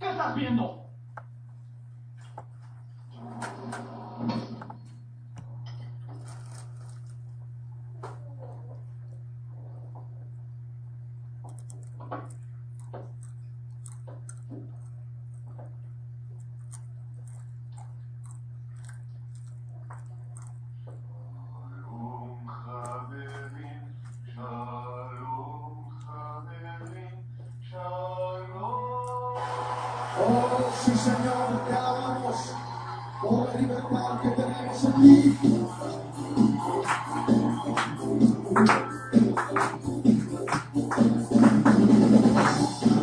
¿Qué estás viendo? Oh, sí, Señor, te alabamos por la libertad que tenemos en ti.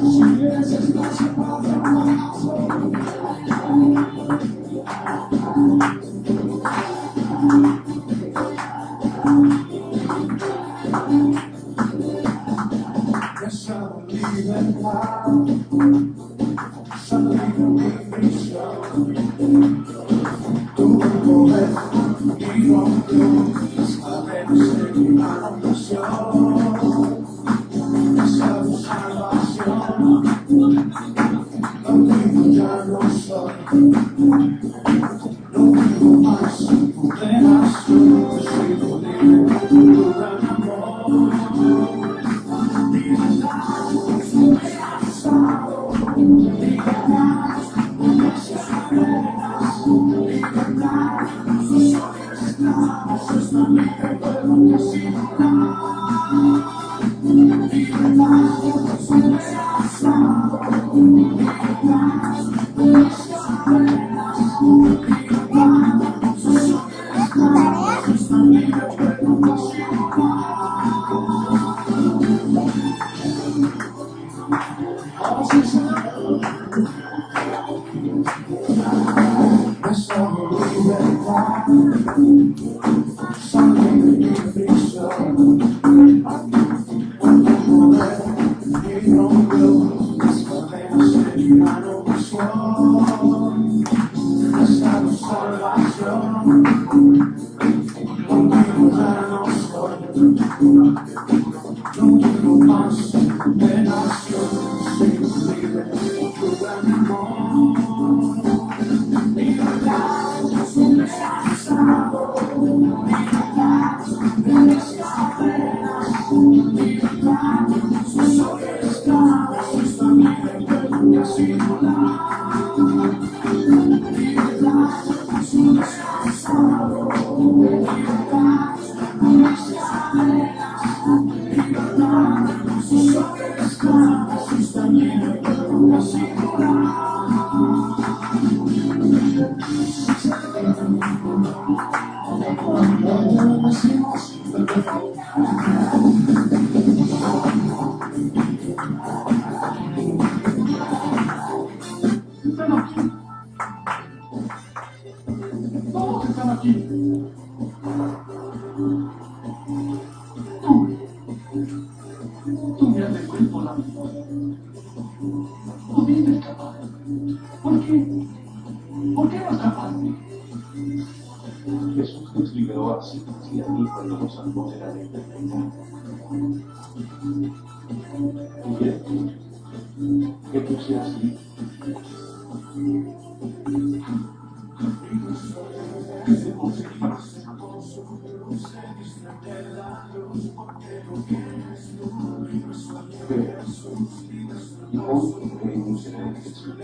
Si quieres espacio para hacer un abrazo, esa libertad, salir de mi prisión. Tu poder y rompió las cadenas de mi maldición. Esa tu salvación, contigo ya no soy. No vivo más sin condenación, sigo libre de tu gran amor. Libertad, esperanzado, libertad, gracias apenas, libertad, soy esclavo, soy libre, puedo disimular. Libertad, esperanzado, libertad, gracias apenas, libertad, soy esclavo, soy libre, puedo disimular. Oh, sí, Señor. Esa libertad, salir de mi prisión. Tu poder y rompió las cadenas de mi maldición. Esa tu salvación, contigo ya no soy. No quiero más condenación, sigo libre de tu gran amor. Libertad, esperanzado, libertad, gracias apenas, libertad, soy esclavo, soy libre, puedo disimular. Libertad, esperanzado, libertad, gracias apenas, libertad, soy esclavo, soy libre, puedo disimular. Están aquí. Todos están aquí. Tú me has devuelto la vida. Pudiste escapar. ¿Por qué? ¿Por qué no escapaste? Jesús nos liberó así y a mí cuando nos salvó de la eternidad. Y quiero que tú seas libre. Y hoy creemos en el Jesús.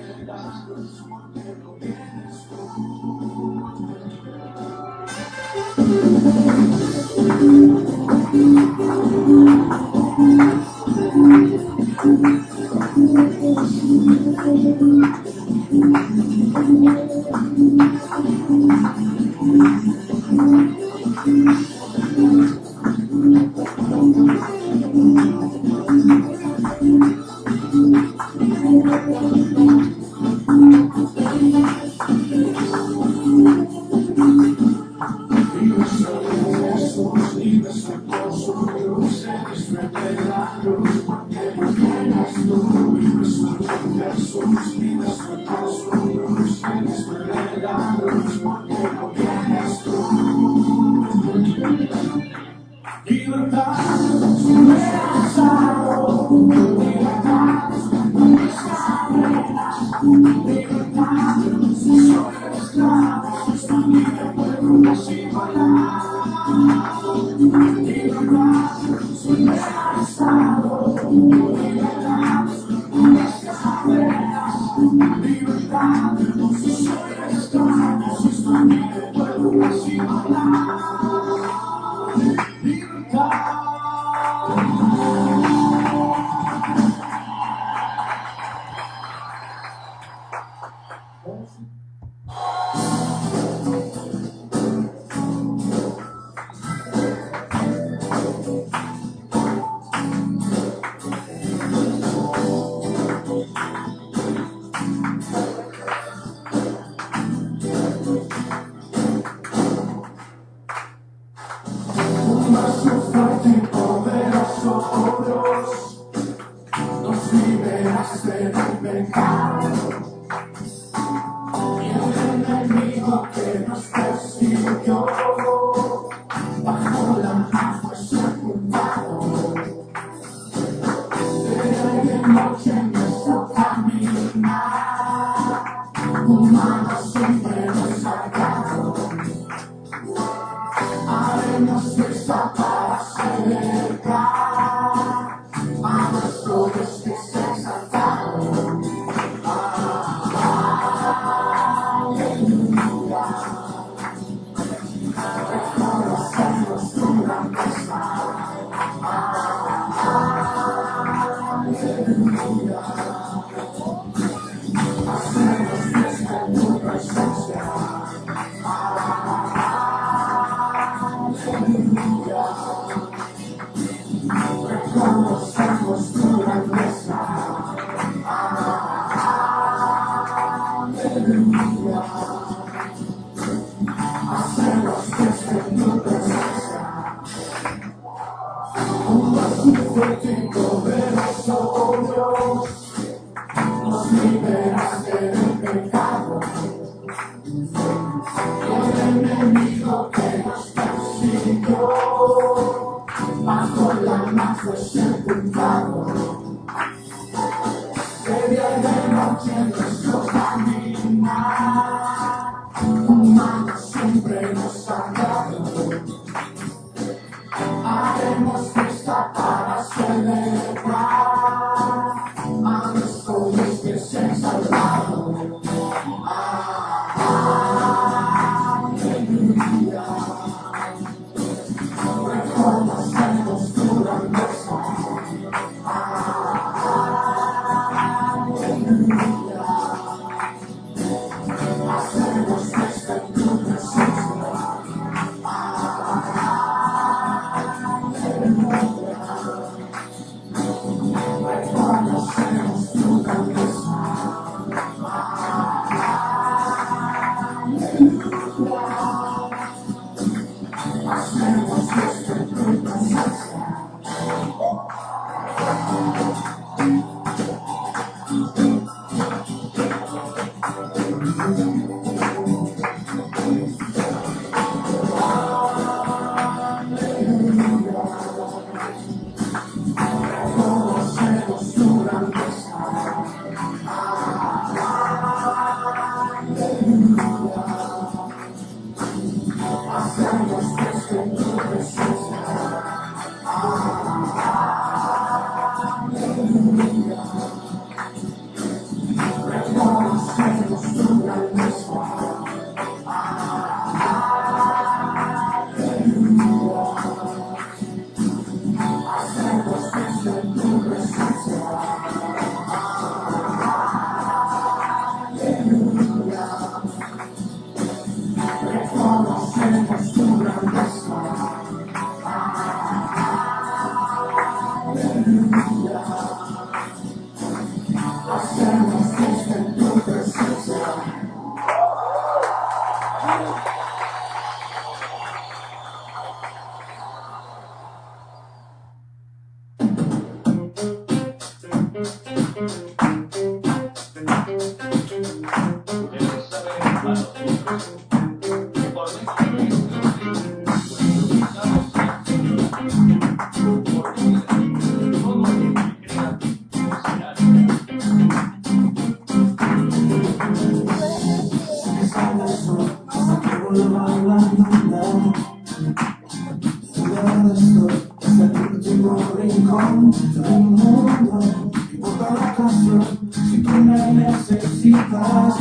ocasión, si tú me necesitas,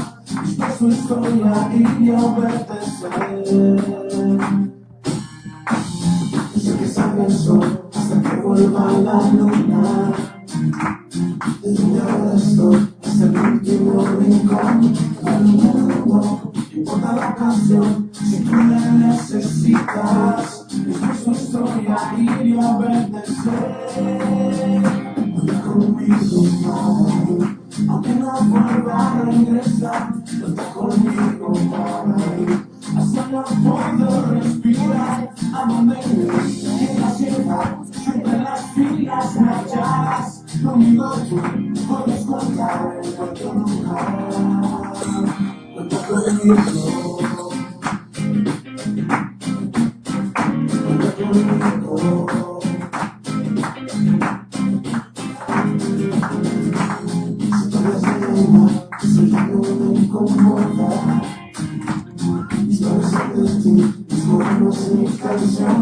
dispuesto estoy a ir y a obedecer. Sé que salga el sol hasta que vuelva la luna. Desde ahora estoy hasta el último rincón. No importa la ocasión, si tú me necesitas, dispuesto estoy a ir y a obedecer. Vuelve conmigo para ir, aunque no vuelva a regresar. Vuelve conmigo para ir, hasta no puedo respirar. A donde me quieras llevar, siempre las filas me hallarás. Conmigo tú puedes contar en cualquier lugar. Vuelve conmigo. Vuelve conmigo. Si tú eres de mar, si ya no me incomoda. Historias de ti, mis manos, mi canción,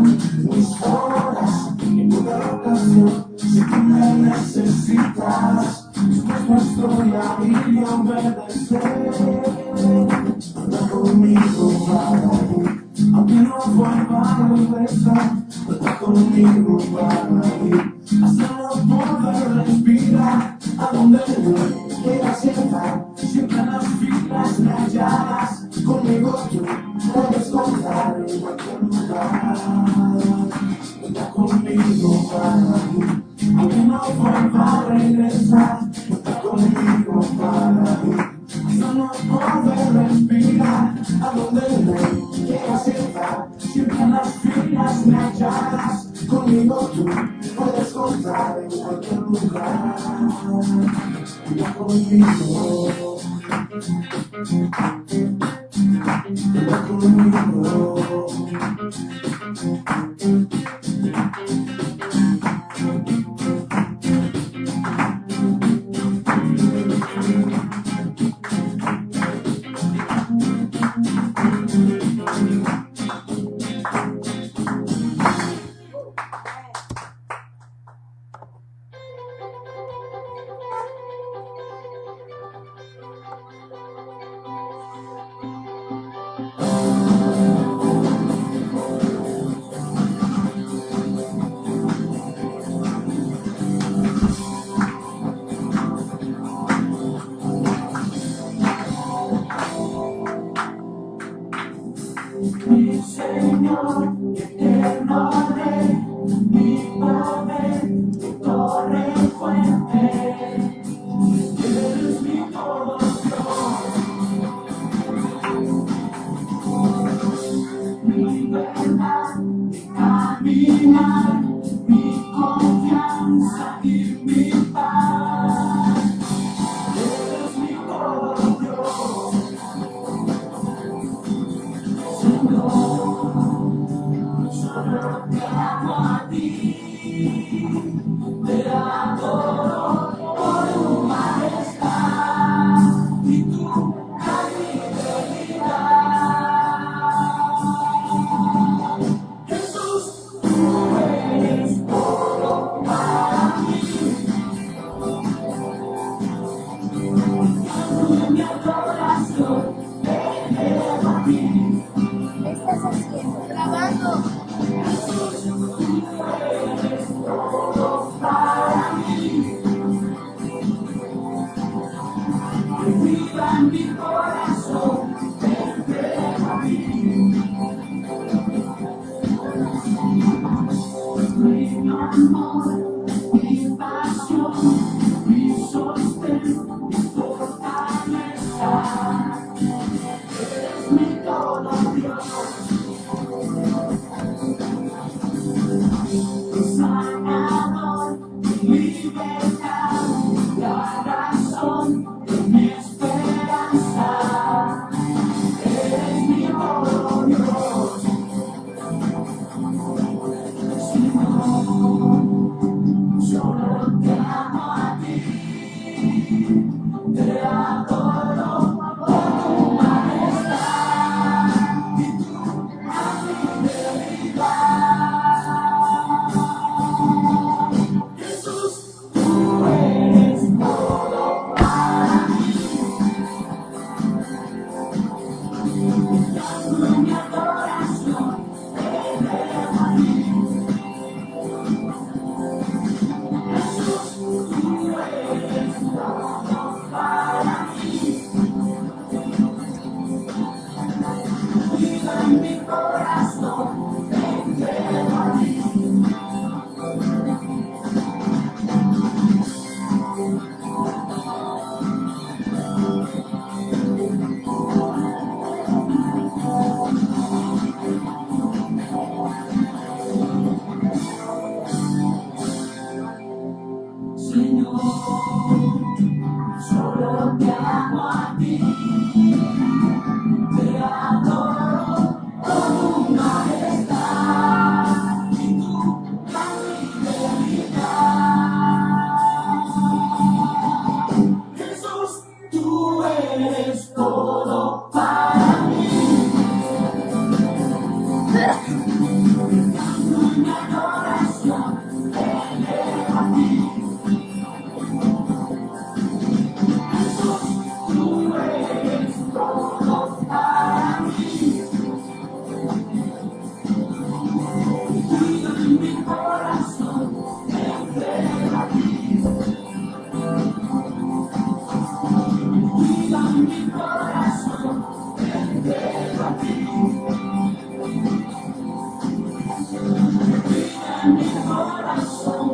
mis horas, en toda ocasión. Si tú me necesitas, dispuesto estoy a ir y a obedecer. Anda conmigo para ir, aunque no vuelva a regresar. Anda conmigo para ir, hasta no poder respirar. A donde me quieras llevar, siempre en las filas me hallarás. Conmigo tú puedes contar en cualquier lugar. Anda conmigo para ir, aunque no vuelva a regresar. Anda conmigo para ir, hasta no poder respirar. A donde me quieras llevar, siempre en las filas me hallarás. Conmigo tú puedes contar en cualquier lugar. Anda conmigo. Anda conmigo. Mi Señor, eterno Rey, mi poder, mi torre fuerte, eres mi todo Dios, mi verdad, mi caminar, mi confianza y mi paz, eres mi todo Dios. Solo te amo a ti, te adoro por tu majestad y tu fidelidad. Jesús, tú eres todo para mí. En mi adoración te elevo a ti. ¿Qué estás haciendo? Grabando. Eres todo para mí. Que viva en mi corazón, te entrego a ti. Mi amor, mi pasión, mi sostén, mi fortaleza. Eres mi todo Dios. Sanador, mi libertad, la razón de mi esperanza. Eres mi todo Dios. Señor, solo te amo a ti, te adoro por tu majestad y tu fidelidad. Jesús, tú eres todo. solo te amo a ti, te adoro con una majestad y tu fidelidad. Jesús, tú eres todo para mí. Mi adoración elevo a ti. Jesús, tú eres todo para mí. Cuida mi corazón, entrega a ti. Cuida mi corazón, entrega a ti. Cuida mi corazón,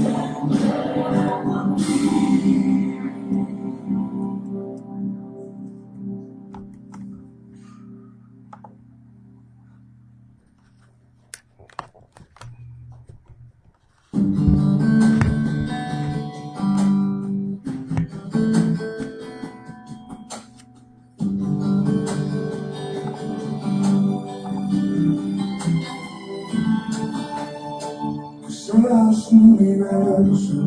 entrega a ti. Que seas mi universo,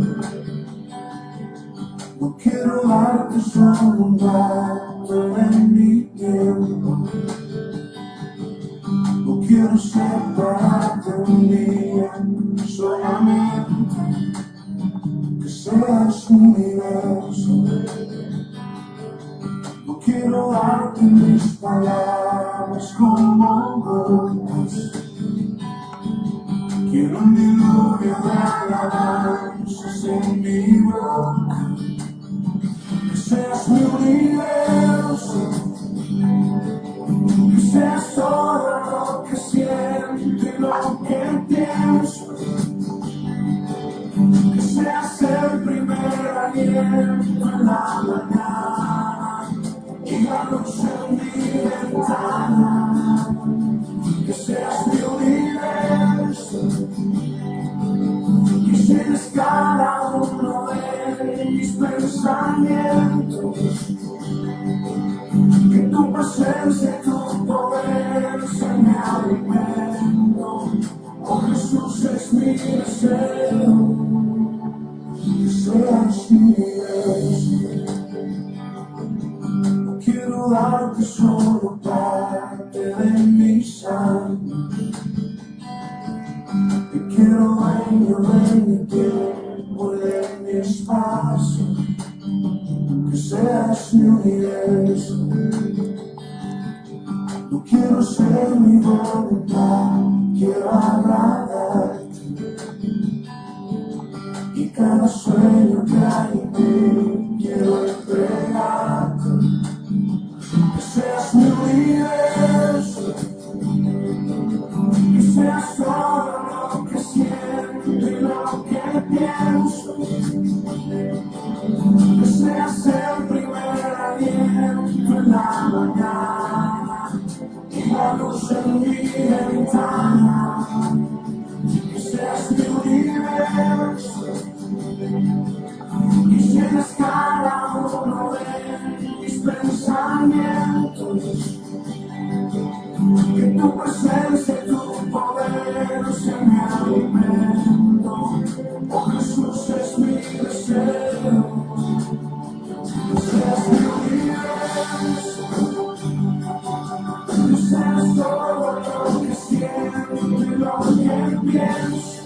no quiero darte solo un rato de mi tiempo, no quiero separarte un día solamente. Que seas mi universo, no quiero darte mis palabras como gotas. Quiero un diluvio de alabanzas en mi boca. Que seas mi universo, que seas todo lo que siento y lo que pienso. Que seas el primer aliento en la mañana y la luz en mi ventana. Que seas mi universo, que llenes cada uno de mis pensamientos. Que tu presencia y tu poder sean mi alimento. Oh Jesús, es mi deseo. Que seas mi universo, no quiero darte solo parte de mi sangre. Te quiero dueño de mi tiempo y de mi espacio. Que seas mi universo, no quiero ser mi voluntad, quiero agradarte. Y cada sueño que hay en mí quiero entregarte. Que seas mi universo, que seas todo lo que siento y lo que pienso. Que seas el primer aliento en la mañana y la luz en mi ventana. Que seas mi universo, que llenes cada uno de mis pensamientos. Que tu presencia y tu poder sean mi alimento. Oh Jesús, es mi deseo. Que seas mi universo, que seas todo lo que siento y lo que pienso.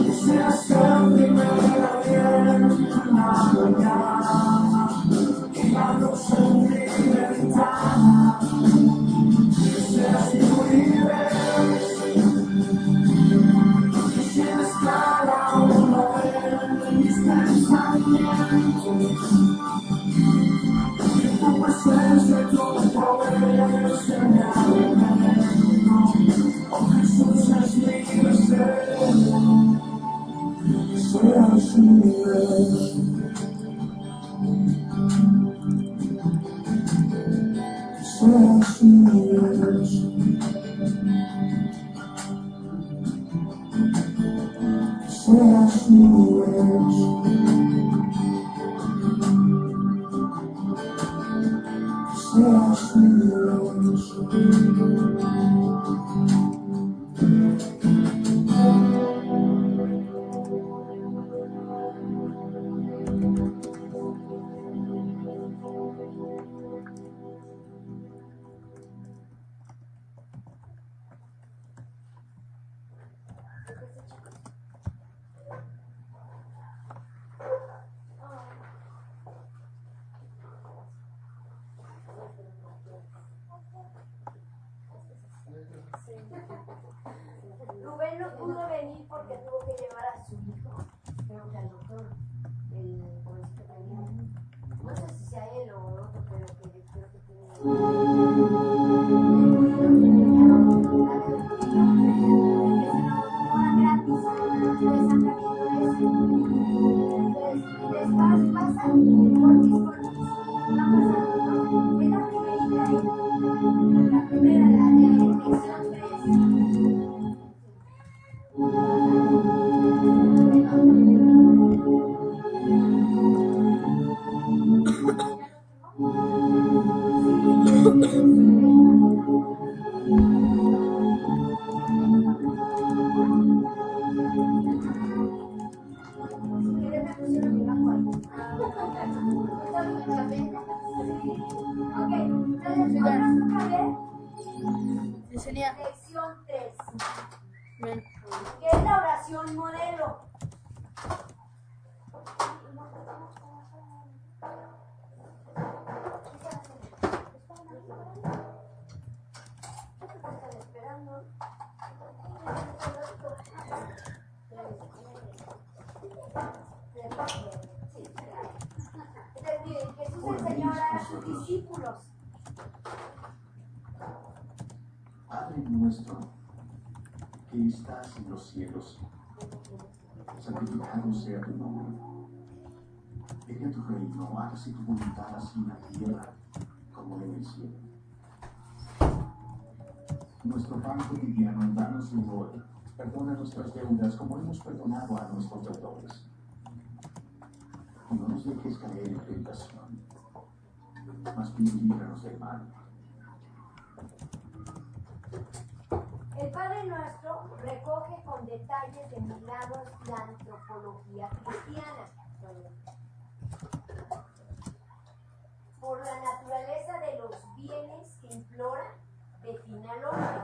Que seas el primer aliento en la mañana y la luz en mi ventana. Que seas mi universo, que llenes cada uno de mis pensamientos. Que tu presencia y tu poder sean mi alimento. Oh Jesús, es mi deseo. Que seas mi universo, que seas mi universo, que seas mi universo. seas un sueño. Rubén no pudo venir porque tuvo que llevar a su hijo, creo que al doctor, el pobrecito que viene. No sé si sea él o otro, pero que creo que tiene. La primera, la de elección 3. Lección 3, que es la oración modelo. Jesús enseñó a orar a sus discípulos. Padre nuestro, que estás en los cielos, santificado sea tu nombre. Venga tu reino, hágase tu voluntad así en la tierra como en el cielo. Nuestro pan cotidiano, dánoslo hoy. Perdona nuestras deudas como hemos perdonado a nuestros deudores. Y no nos dejes caer en tentación, mas bien líbranos del mal. El Padre Nuestro recoge con detalles de milagros la antropología cristiana. Por la naturaleza de los bienes que implora, define al hombre.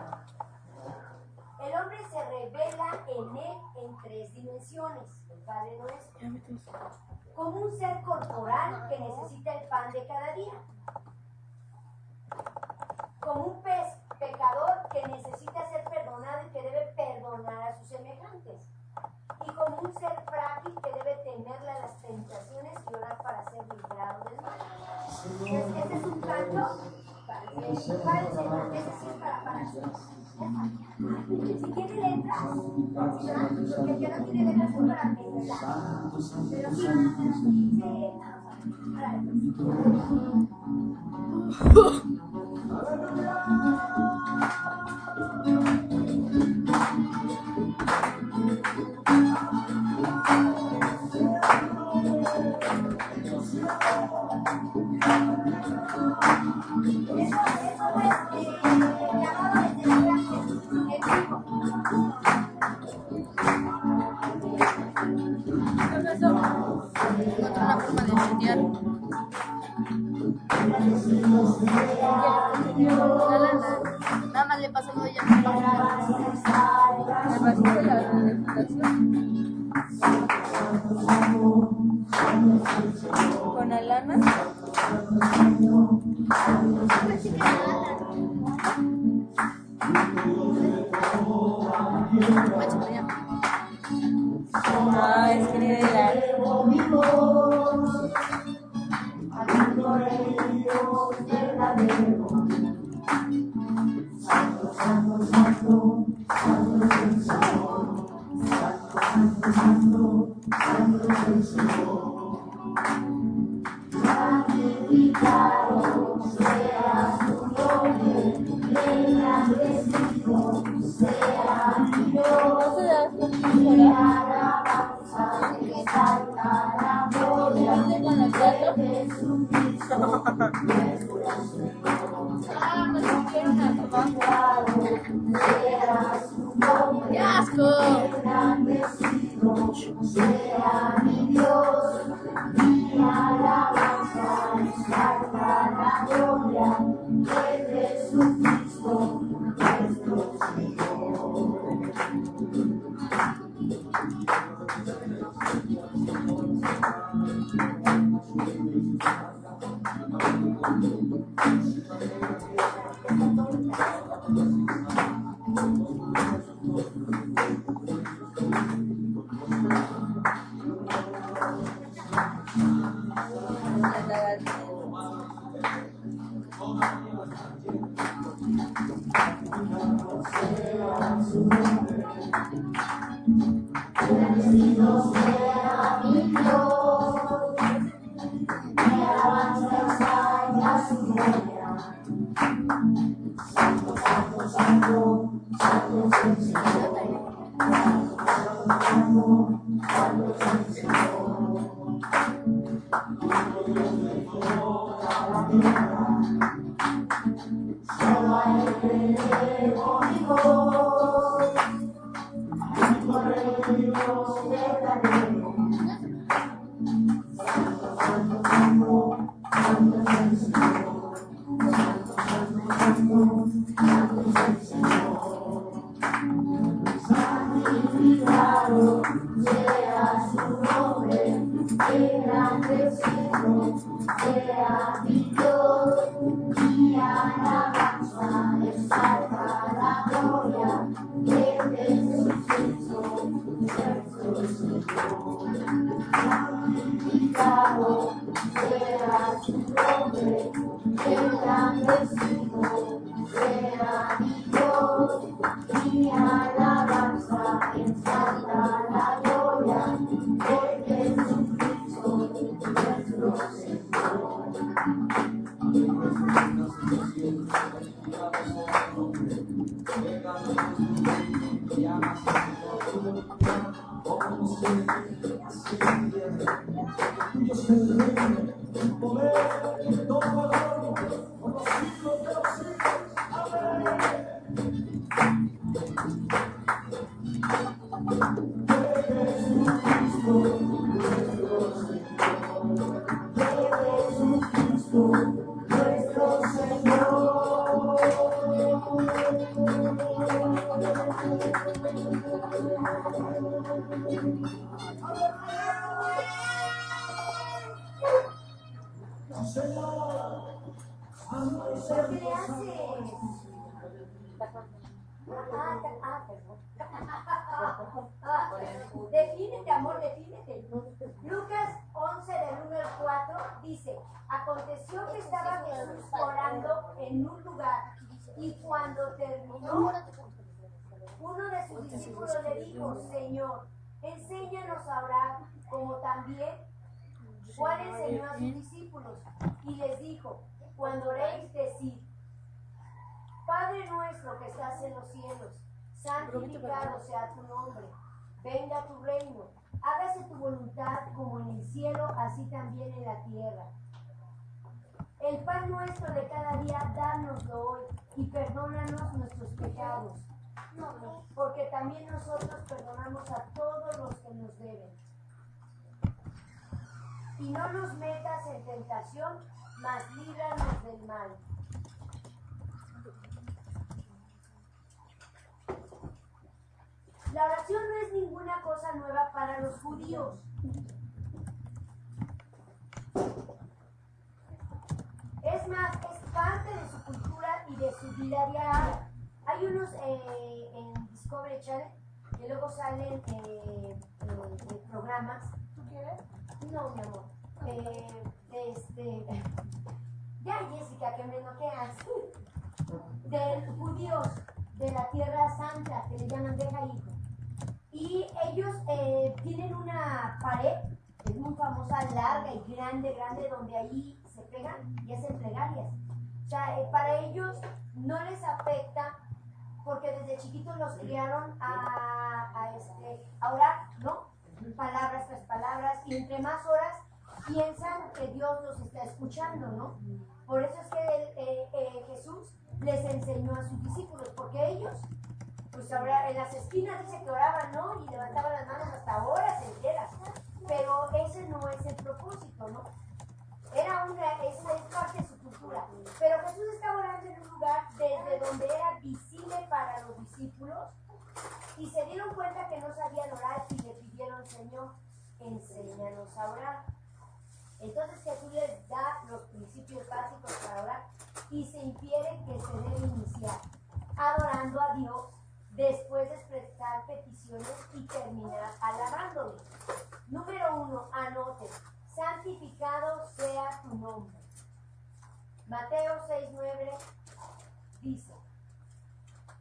El hombre se revela en él en 3 dimensiones, el Padre Nuestro, como un ser corporal que necesita el pan de cada día, como un pez pecador que necesita ser perdonado y que debe perdonar a sus semejantes, y como un ser frágil que debe temerle a las tentaciones y orar para ser librado del mal. Entonces, este es un canto para el Señor, ese sí es para ti. Si tiene letras, porque que no tiene letras es para meditar. Pero sí, Otra forma de estudiar. Nada más le pasó lo ya. Me pasó la presentación. Con Alana. No, es que ni de la... ¿No se da cuenta? Ah, me subieron a trabajo. ¡Qué asco! ¿Pero qué le haces? Defínete, amor, defínete. Lucas 11, del 1 al 4, dice: aconteció que estaba Jesús orando en un lugar, y cuando terminó, uno de sus discípulos le dijo: Señor, enséñanos a orar, como también Juan enseñó a sus discípulos. Y les dijo: cuando oréis, decid: Padre nuestro que estás en los cielos, santificado sea tu nombre, venga tu reino, hágase tu voluntad como en el cielo, así también en la tierra. El pan nuestro de cada día, dánoslo hoy, y perdónanos nuestros pecados, porque también nosotros perdonamos a todos los que nos deben. Y no nos metas en tentación, mas líbranos del mal. La oración no es ninguna cosa nueva para los judíos. Es más, es parte de su cultura y de su vida diaria. Hay unos en Discovery Channel que luego salen programas. ¿Tú quieres? No, mi amor. Ya, Jessica, que me noqueas. De judíos de la Tierra Santa, que le llaman Deja Hijo. Y ellos tienen una pared, es muy famosa, larga y grande, donde ahí se pegan y hacen plegarias. O sea, para ellos no les afecta, porque desde chiquitos los criaron a orar, ¿no? Palabras tras palabras, y entre más horas, piensan que Dios los está escuchando, ¿no? Por eso es que Jesús les enseñó a sus discípulos, porque ellos, pues ahora en las esquinas dice que oraban, ¿no? Y levantaban las manos hasta horas enteras, pero ese no es el propósito, ¿no? Es parte de su cultura. Pero Jesús estaba orando en un lugar desde donde era visible para los discípulos y se dieron cuenta que no sabían orar y le pidieron, Señor, enséñanos a orar. Entonces Jesús les da los principios básicos para orar y se infiere que se debe iniciar adorando a Dios, después de expresar peticiones y terminar alabándole. Número 1, anote, santificado sea tu nombre. Mateo 6:9 dice,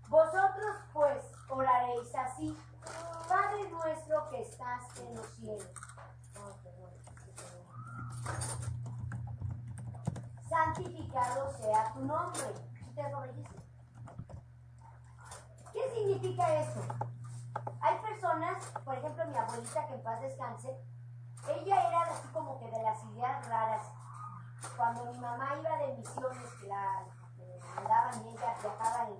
vosotros pues oraréis así, Padre nuestro que estás en los cielos. Santificado sea tu nombre. ¿Qué significa esto? Hay personas, por ejemplo mi abuelita que en paz descanse, ella era así como que de las ideas raras. Cuando mi mamá iba de misiones, que la mandaban y ella viajaba en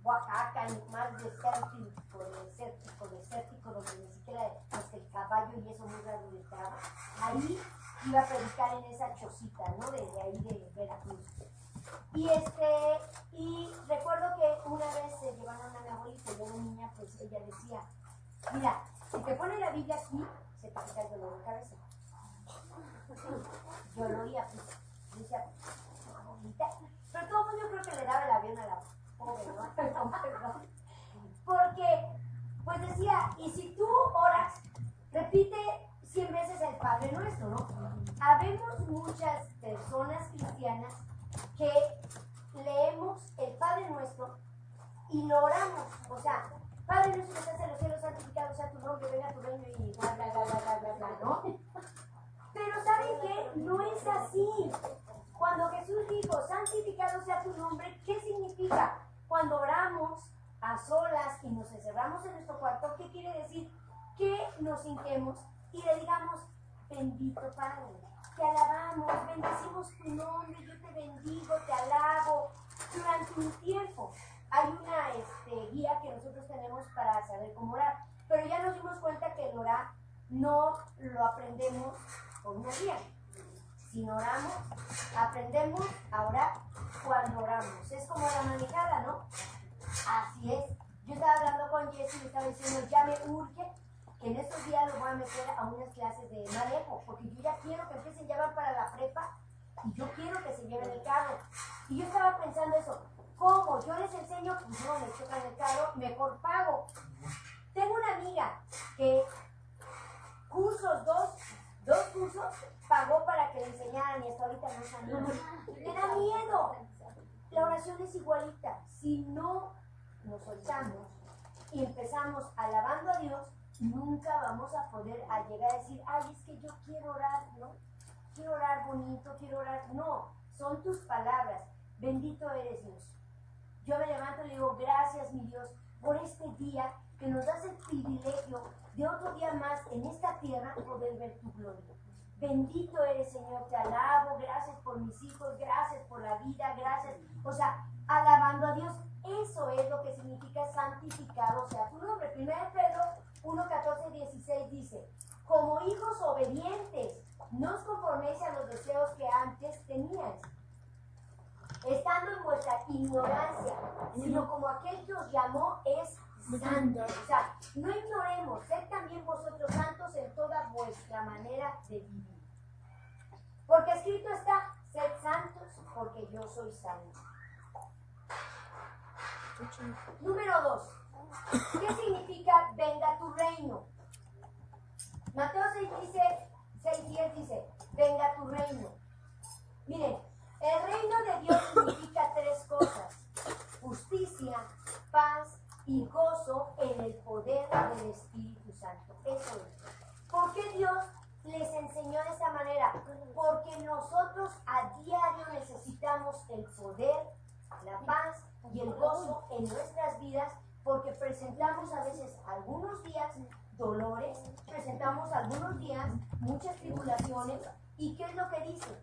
Oaxaca, en más desértico, donde ni siquiera el caballo y eso muy raro entraba. Ahí iba a predicar en esa chocita, ¿no? De ahí de Veracruz. Y recuerdo que una vez se llevaron a mi abuelita y yo era niña, pues ella decía, mira, si te pone la Biblia aquí, se te quita el dolor de cabeza. Yo lo oía, pues, decía, abuelita, pero todo el mundo yo creo que le daba el avión a la pobre, ¿no? Perdón. Porque, pues decía, y si tú oras, repite 100 veces el Padre Nuestro, ¿no? Habemos muchas personas cristianas que leemos el Padre Nuestro y lo oramos, o sea, Padre Nuestro que estás en los cielos, santificado sea tu nombre, venga tu reino y bla, bla, bla, bla, bla, bla, ¿no? Pero ¿saben qué? No es así. Cuando Jesús dijo, santificado sea tu nombre, ¿qué significa? Cuando oramos a solas y nos encerramos en nuestro cuarto, ¿qué quiere decir? Que nos hinquemos y le digamos, bendito Padre, te alabamos, bendecimos tu nombre, yo te bendigo, te alabo. Durante un tiempo hay una guía que nosotros tenemos para saber cómo orar, pero ya nos dimos cuenta que el orar no lo aprendemos por una guía. Si no oramos, aprendemos a orar cuando oramos. Es como la manejada, ¿no? Así es. Yo estaba hablando con Jessy y le estaba diciendo, ya me urge que en estos días lo voy a meter a unas clases de manejo, porque yo ya quiero que empiecen, ya van para la prepa y yo quiero que se lleven el carro. Y yo estaba pensando eso, ¿cómo? Yo les enseño, pues no, me chocan el carro, mejor pago. Tengo una amiga que dos cursos pagó para que le enseñaran y hasta ahorita no salió. Le da miedo. La oración es igualita. Si no nos soltamos y empezamos alabando a Dios, nunca vamos a poder llegar a decir, ay, es que yo quiero orar, ¿no? Quiero orar bonito, quiero orar. No, son tus palabras. Bendito eres Dios. Yo me levanto y le digo, gracias mi Dios por este día que nos das el privilegio de otro día más en esta tierra poder ver tu gloria. Bendito eres, Señor, te alabo, gracias por mis hijos, gracias por la vida, gracias. O sea, alabando a Dios, eso es lo que significa santificado sea tu nombre. 1 Pedro 1:14-16 dice, como hijos obedientes, no os conforméis a los deseos que antes teníais, estando en vuestra ignorancia, sino como aquel que os llamó es santo. O sea, no ignoremos, sed también vosotros santos en toda vuestra manera de vivir. Porque escrito está, sed santos porque yo soy santo. Número 2. ¿Qué significa venga tu reino? Mateo 6:10 dice, venga tu reino. Miren, el reino de Dios significa 3 cosas: justicia, paz y gozo en el poder del Espíritu Santo. Eso es. ¿Por qué Dios les enseñó de esa manera? Porque nosotros a diario necesitamos el poder, la paz y el gozo en nuestras vidas, porque presentamos a veces algunos días dolores, presentamos algunos días muchas tribulaciones, ¿Y qué es lo que dice?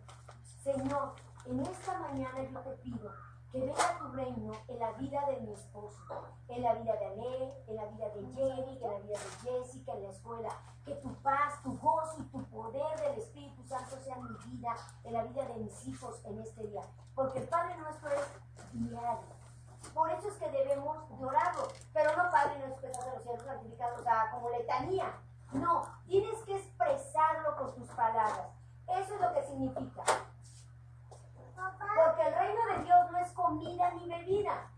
Señor, en esta mañana yo te pido que venga tu reino en la vida de mi esposo, en la vida de Ale, en la vida de Jenny, en la vida de Jessica, en la escuela. Que tu paz, tu gozo y tu poder del Espíritu Santo sea en mi vida, en la vida de mis hijos en este día. Porque el Padre nuestro es diario. Por eso es que debemos de orarlo. Pero no Padre nuestro que estás en los cielos santificado, o sea, como letanía. No, tienes que expresarlo con tus palabras. Eso es lo que significa. Porque el reino de Dios no es comida ni bebida.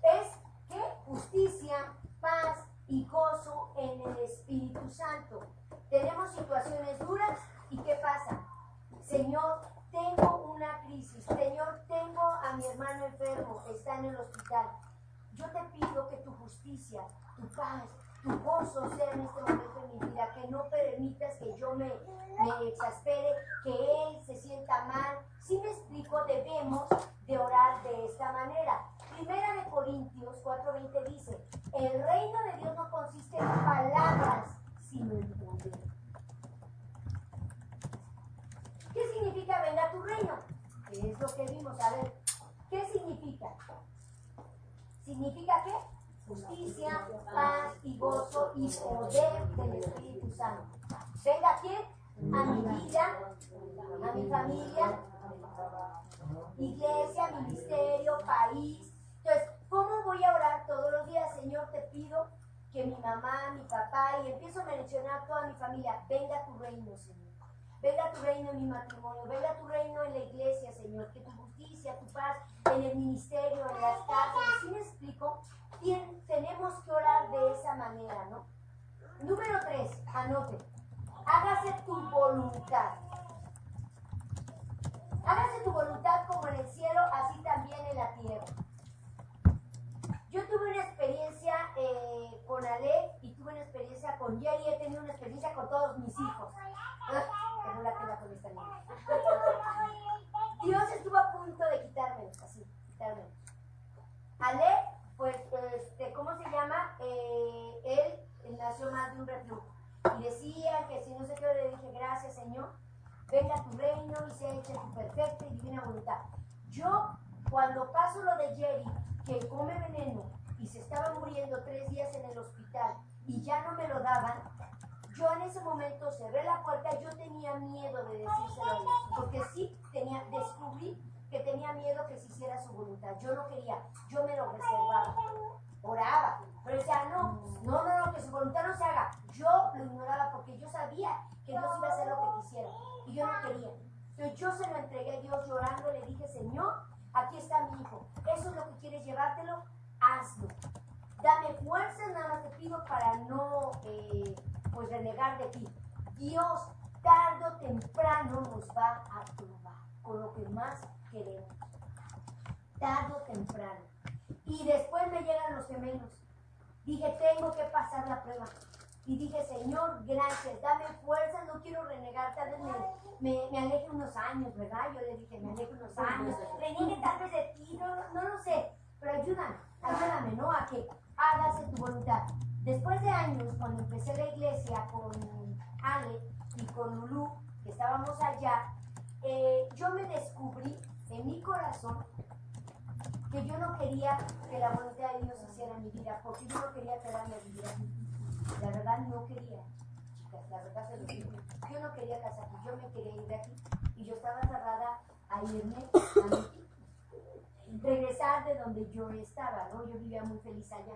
Es ¿qué? Justicia, paz y gozo en el Espíritu Santo. Tenemos situaciones duras y ¿qué pasa? Señor, tengo una crisis. Señor, tengo a mi hermano enfermo, está en el hospital. Yo te pido que tu justicia, tu paz, tu gozo sea en este momento en mi vida, que no permitas que yo me exaspere, que él se sienta mal. Si me explico, debemos de orar de esta manera. Primera de Corintios 4:20 dice, el reino de Dios no consiste en palabras, sino en poder. ¿Qué significa venga tu reino? ¿Qué es lo que vimos? A ver, ¿qué significa? ¿Significa qué? Justicia, paz y gozo y poder del Espíritu Santo. ¿Venga quién? A mi vida, a mi familia, iglesia, ministerio, país. Entonces, ¿cómo voy a orar todos los días? Señor, te pido que mi mamá, mi papá, y empiezo a mencionar a toda mi familia, venga tu reino, Señor. Venga tu reino en mi matrimonio, venga tu reino en la iglesia, Señor, que tu justicia, tu paz, en el ministerio, en las casas. ¿Sí me explico? Tenemos que orar de esa manera, ¿no? Número 3, anote. Hágase tu voluntad. Hágase tu voluntad como en el cielo, así también en la tierra. Yo tuve una experiencia con Ale y tuve una experiencia con Jerry. He tenido una experiencia con todos mis hijos. Que no la tenga con esta niña. Dios estuvo a punto de quitármelo, así, quitármelo. Ale, pues, ¿cómo se llama? Él nació más de un reflujo. Y decía que si no sé qué, le dije, gracias, Señor. Venga tu reino y sea hecha tu perfecta y divina voluntad. Yo, cuando paso lo de Jerry, que come veneno y se estaba muriendo 3 días en el hospital y ya no me lo daban, yo en ese momento cerré la puerta. Yo tenía miedo de decírselo a Dios, porque sí descubrí que tenía miedo que se hiciera su voluntad. Yo no quería, yo me lo reservaba, oraba, pero decía, no, que su voluntad no se haga. Yo lo ignoraba porque yo sabía que Dios iba a hacer lo que quisiera y yo no quería. Entonces yo se lo entregué a Dios llorando, le dije, Señor, aquí está mi hijo, eso es lo que quieres llevártelo, hazlo. Dame fuerza, nada más te pido para no pues renegar de ti. Dios tarde o temprano nos va a probar con lo que más queremos. Tarde o temprano. Y después me llegan los gemelos. Dije, tengo que pasar la prueba. Y dije, Señor, gracias, dame fuerza, no quiero renegar, tal vez me aleje unos años, ¿verdad? Yo le dije, me aleje unos años, reniegue tal vez de ti, no lo sé, pero ayúdame, ¿no? A que hágase tu voluntad. Después de años, cuando empecé la iglesia con Ale y con Lulu, que estábamos allá, yo me descubrí en mi corazón que yo no quería que la voluntad de Dios hiciera en mi vida, porque yo no quería quedarme a vivir aquí. La verdad no quería, chicas, la verdad se lo digo. Yo no quería casarme, yo me quería ir de aquí y yo estaba cerrada a irme a México, regresar de donde yo estaba, ¿no? Yo vivía muy feliz allá.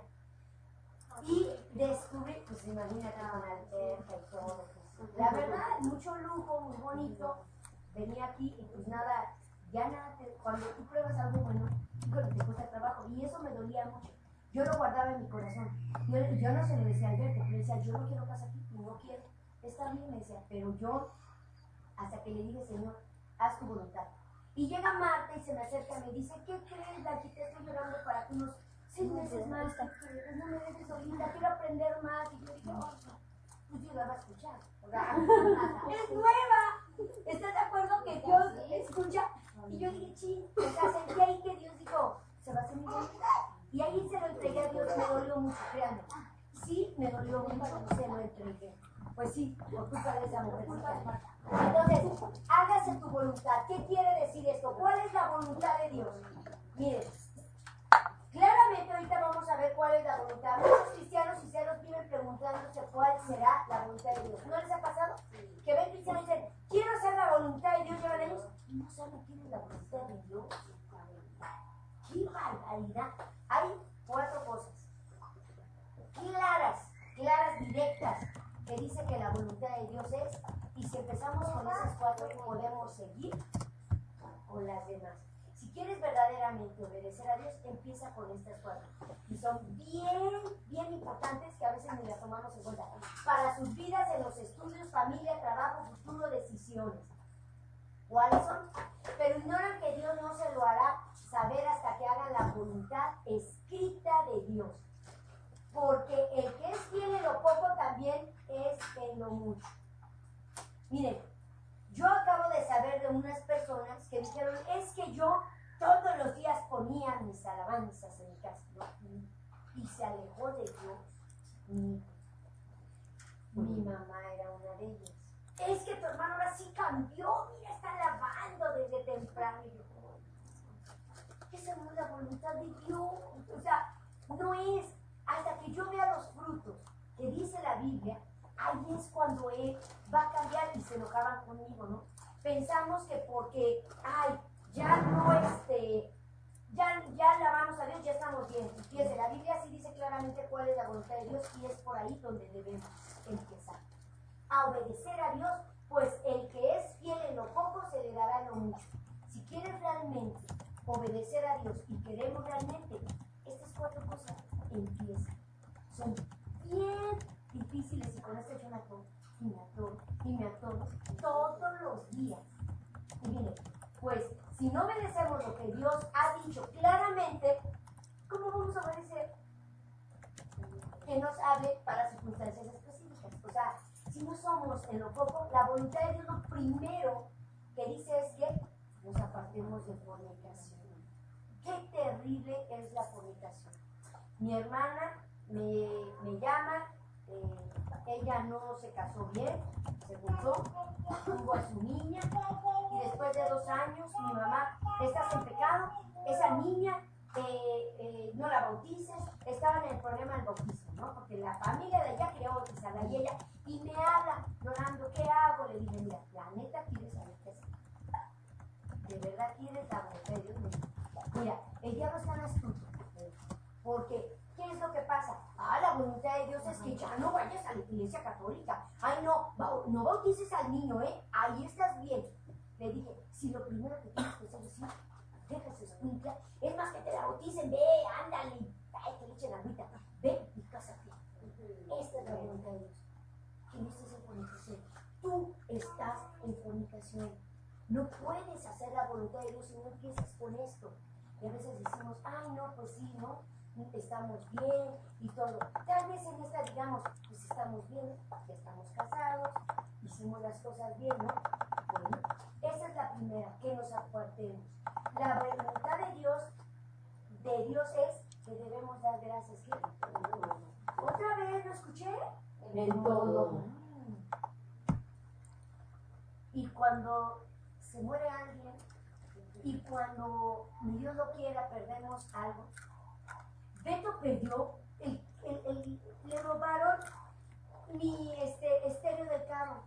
Y descubrí, pues imagínate con alberca y todo. Pues, la verdad, mucho lujo, muy bonito. Venía aquí y pues nada, ya nada, cuando tú pruebas algo bueno, te cuesta trabajo. Y eso me dolía mucho. Yo lo guardaba en mi corazón. Yo no se lo decía a Alberto, me decía, yo no quiero casa aquí, no quiero. Está bien, me decía, pero yo, hasta que le dije, Señor, haz tu voluntad. Y llega Marta y se me acerca y me dice, ¿qué crees, Daki? Te estoy llorando para que unos 6 meses más, que no me dejes solita, quiero aprender más. Y yo dije, oh, pues yo la voy a escuchar. Es nueva. ¿Estás de acuerdo que Dios escucha? Y yo dije, ching, o sea, sentí ahí que Dios dijo, se va a hacer mi voluntad. Y ahí se lo entregué a Dios, me dolió mucho, créanme. Sí, me dolió mucho, se lo entregué. Pues Pues sí, por culpa de esa mujercita. Entonces, hágase tu voluntad. ¿Qué quiere decir esto? ¿Cuál es la voluntad de Dios? Miren, claramente ahorita vamos a ver cuál es la voluntad. Muchos cristianos y celos viven preguntándose cuál será la voluntad de Dios. ¿No les ha pasado? Que ven cristianos y dicen, quiero hacer la voluntad de Dios, llevan ellos y no saben quién es la voluntad de Dios. ¡Qué barbaridad! Hay 4 cosas claras, directas, que dice que la voluntad de Dios es, y si empezamos con esas 4 podemos seguir con las demás. Si quieres verdaderamente obedecer a Dios, empieza con estas 4. Y son bien importantes, que a veces ni las tomamos en cuenta. Para sus vidas, en los estudios, familia, trabajo, futuro, decisiones. ¿Cuáles son? Pero ignoran que Dios no se lo hará saber hasta que hagan la voluntad escrita de Dios. Porque el que es fiel en lo poco también es en lo mucho. Miren, yo acabo de saber de unas personas que dijeron, es que yo todos los días ponía mis alabanzas en mi casa, ¿no? Y se alejó de Dios. Mi mamá era una de ellas. Es que tu hermano ahora sí cambió, mira, está alabando desde temprano. Y yo, esa no es la voluntad de Dios. O sea, no es hasta que yo vea los frutos que dice la Biblia, ahí es cuando él va a cambiar. Y se enojaban conmigo, ¿no? Pensamos que porque, ya no ya alabamos a Dios, ya estamos bien. Fíjense, la Biblia sí dice claramente cuál es la voluntad de Dios y es por ahí donde debemos empezar. A obedecer a Dios, pues el que es fiel en lo poco se le dará en lo mucho. Si quieres realmente obedecer a Dios y queremos realmente, estas 4 cosas empiezan. Son bien difíciles y con esto yo me atoro todos los días. Y miren, pues si no obedecemos lo que Dios ha dicho claramente, ¿cómo vamos a obedecer? Que nos hable para circunstancias específicas. O sea, si no somos en lo poco, la voluntad de Dios lo primero que dice es que nos apartemos de fornicación. Qué terrible es la fornicación. Mi hermana me llama, ella no se casó bien, se juntó, tuvo a su niña y después de 2 años mi mamá, estás en pecado, esa niña no la bautices, estaba en el problema del bautismo, ¿no? Porque la familia de ella quería bautizarla y ella, y me habla llorando, ¿qué hago? Le dije, mira, la neta quieres saber qué hacer. ¿De verdad quieres la voluntad de Dios? Mira, el diablo es tan astuto, porque ¿qué es lo que pasa? La voluntad de Dios es que ya no vayas a la iglesia católica. No bautices al niño, ahí estás bien. Le dije, si lo primero que tienes que hacer es ir, deja su escuincla, es más que te la bauticen, ve, ándale, que le echen agüita, ve y cásate. Esta es la voluntad de Dios. Que no estés en fornicación. Tú estás en fornicación. No puedes hacer la voluntad de Dios si no empiezas con esto. Y a veces decimos, no, pues sí, ¿no? Estamos bien y todo. Tal vez en esta digamos, pues estamos bien, ya estamos casados, hicimos las cosas bien, ¿no? Bueno, esa es la primera, que nos apartemos. La voluntad de Dios es que debemos dar gracias. ¿Qué? ¿Otra vez lo escuché? En todo. Y cuando se muere alguien, y cuando ni Dios lo quiera, perdemos algo. Beto perdió, le robaron mi estéreo del carro.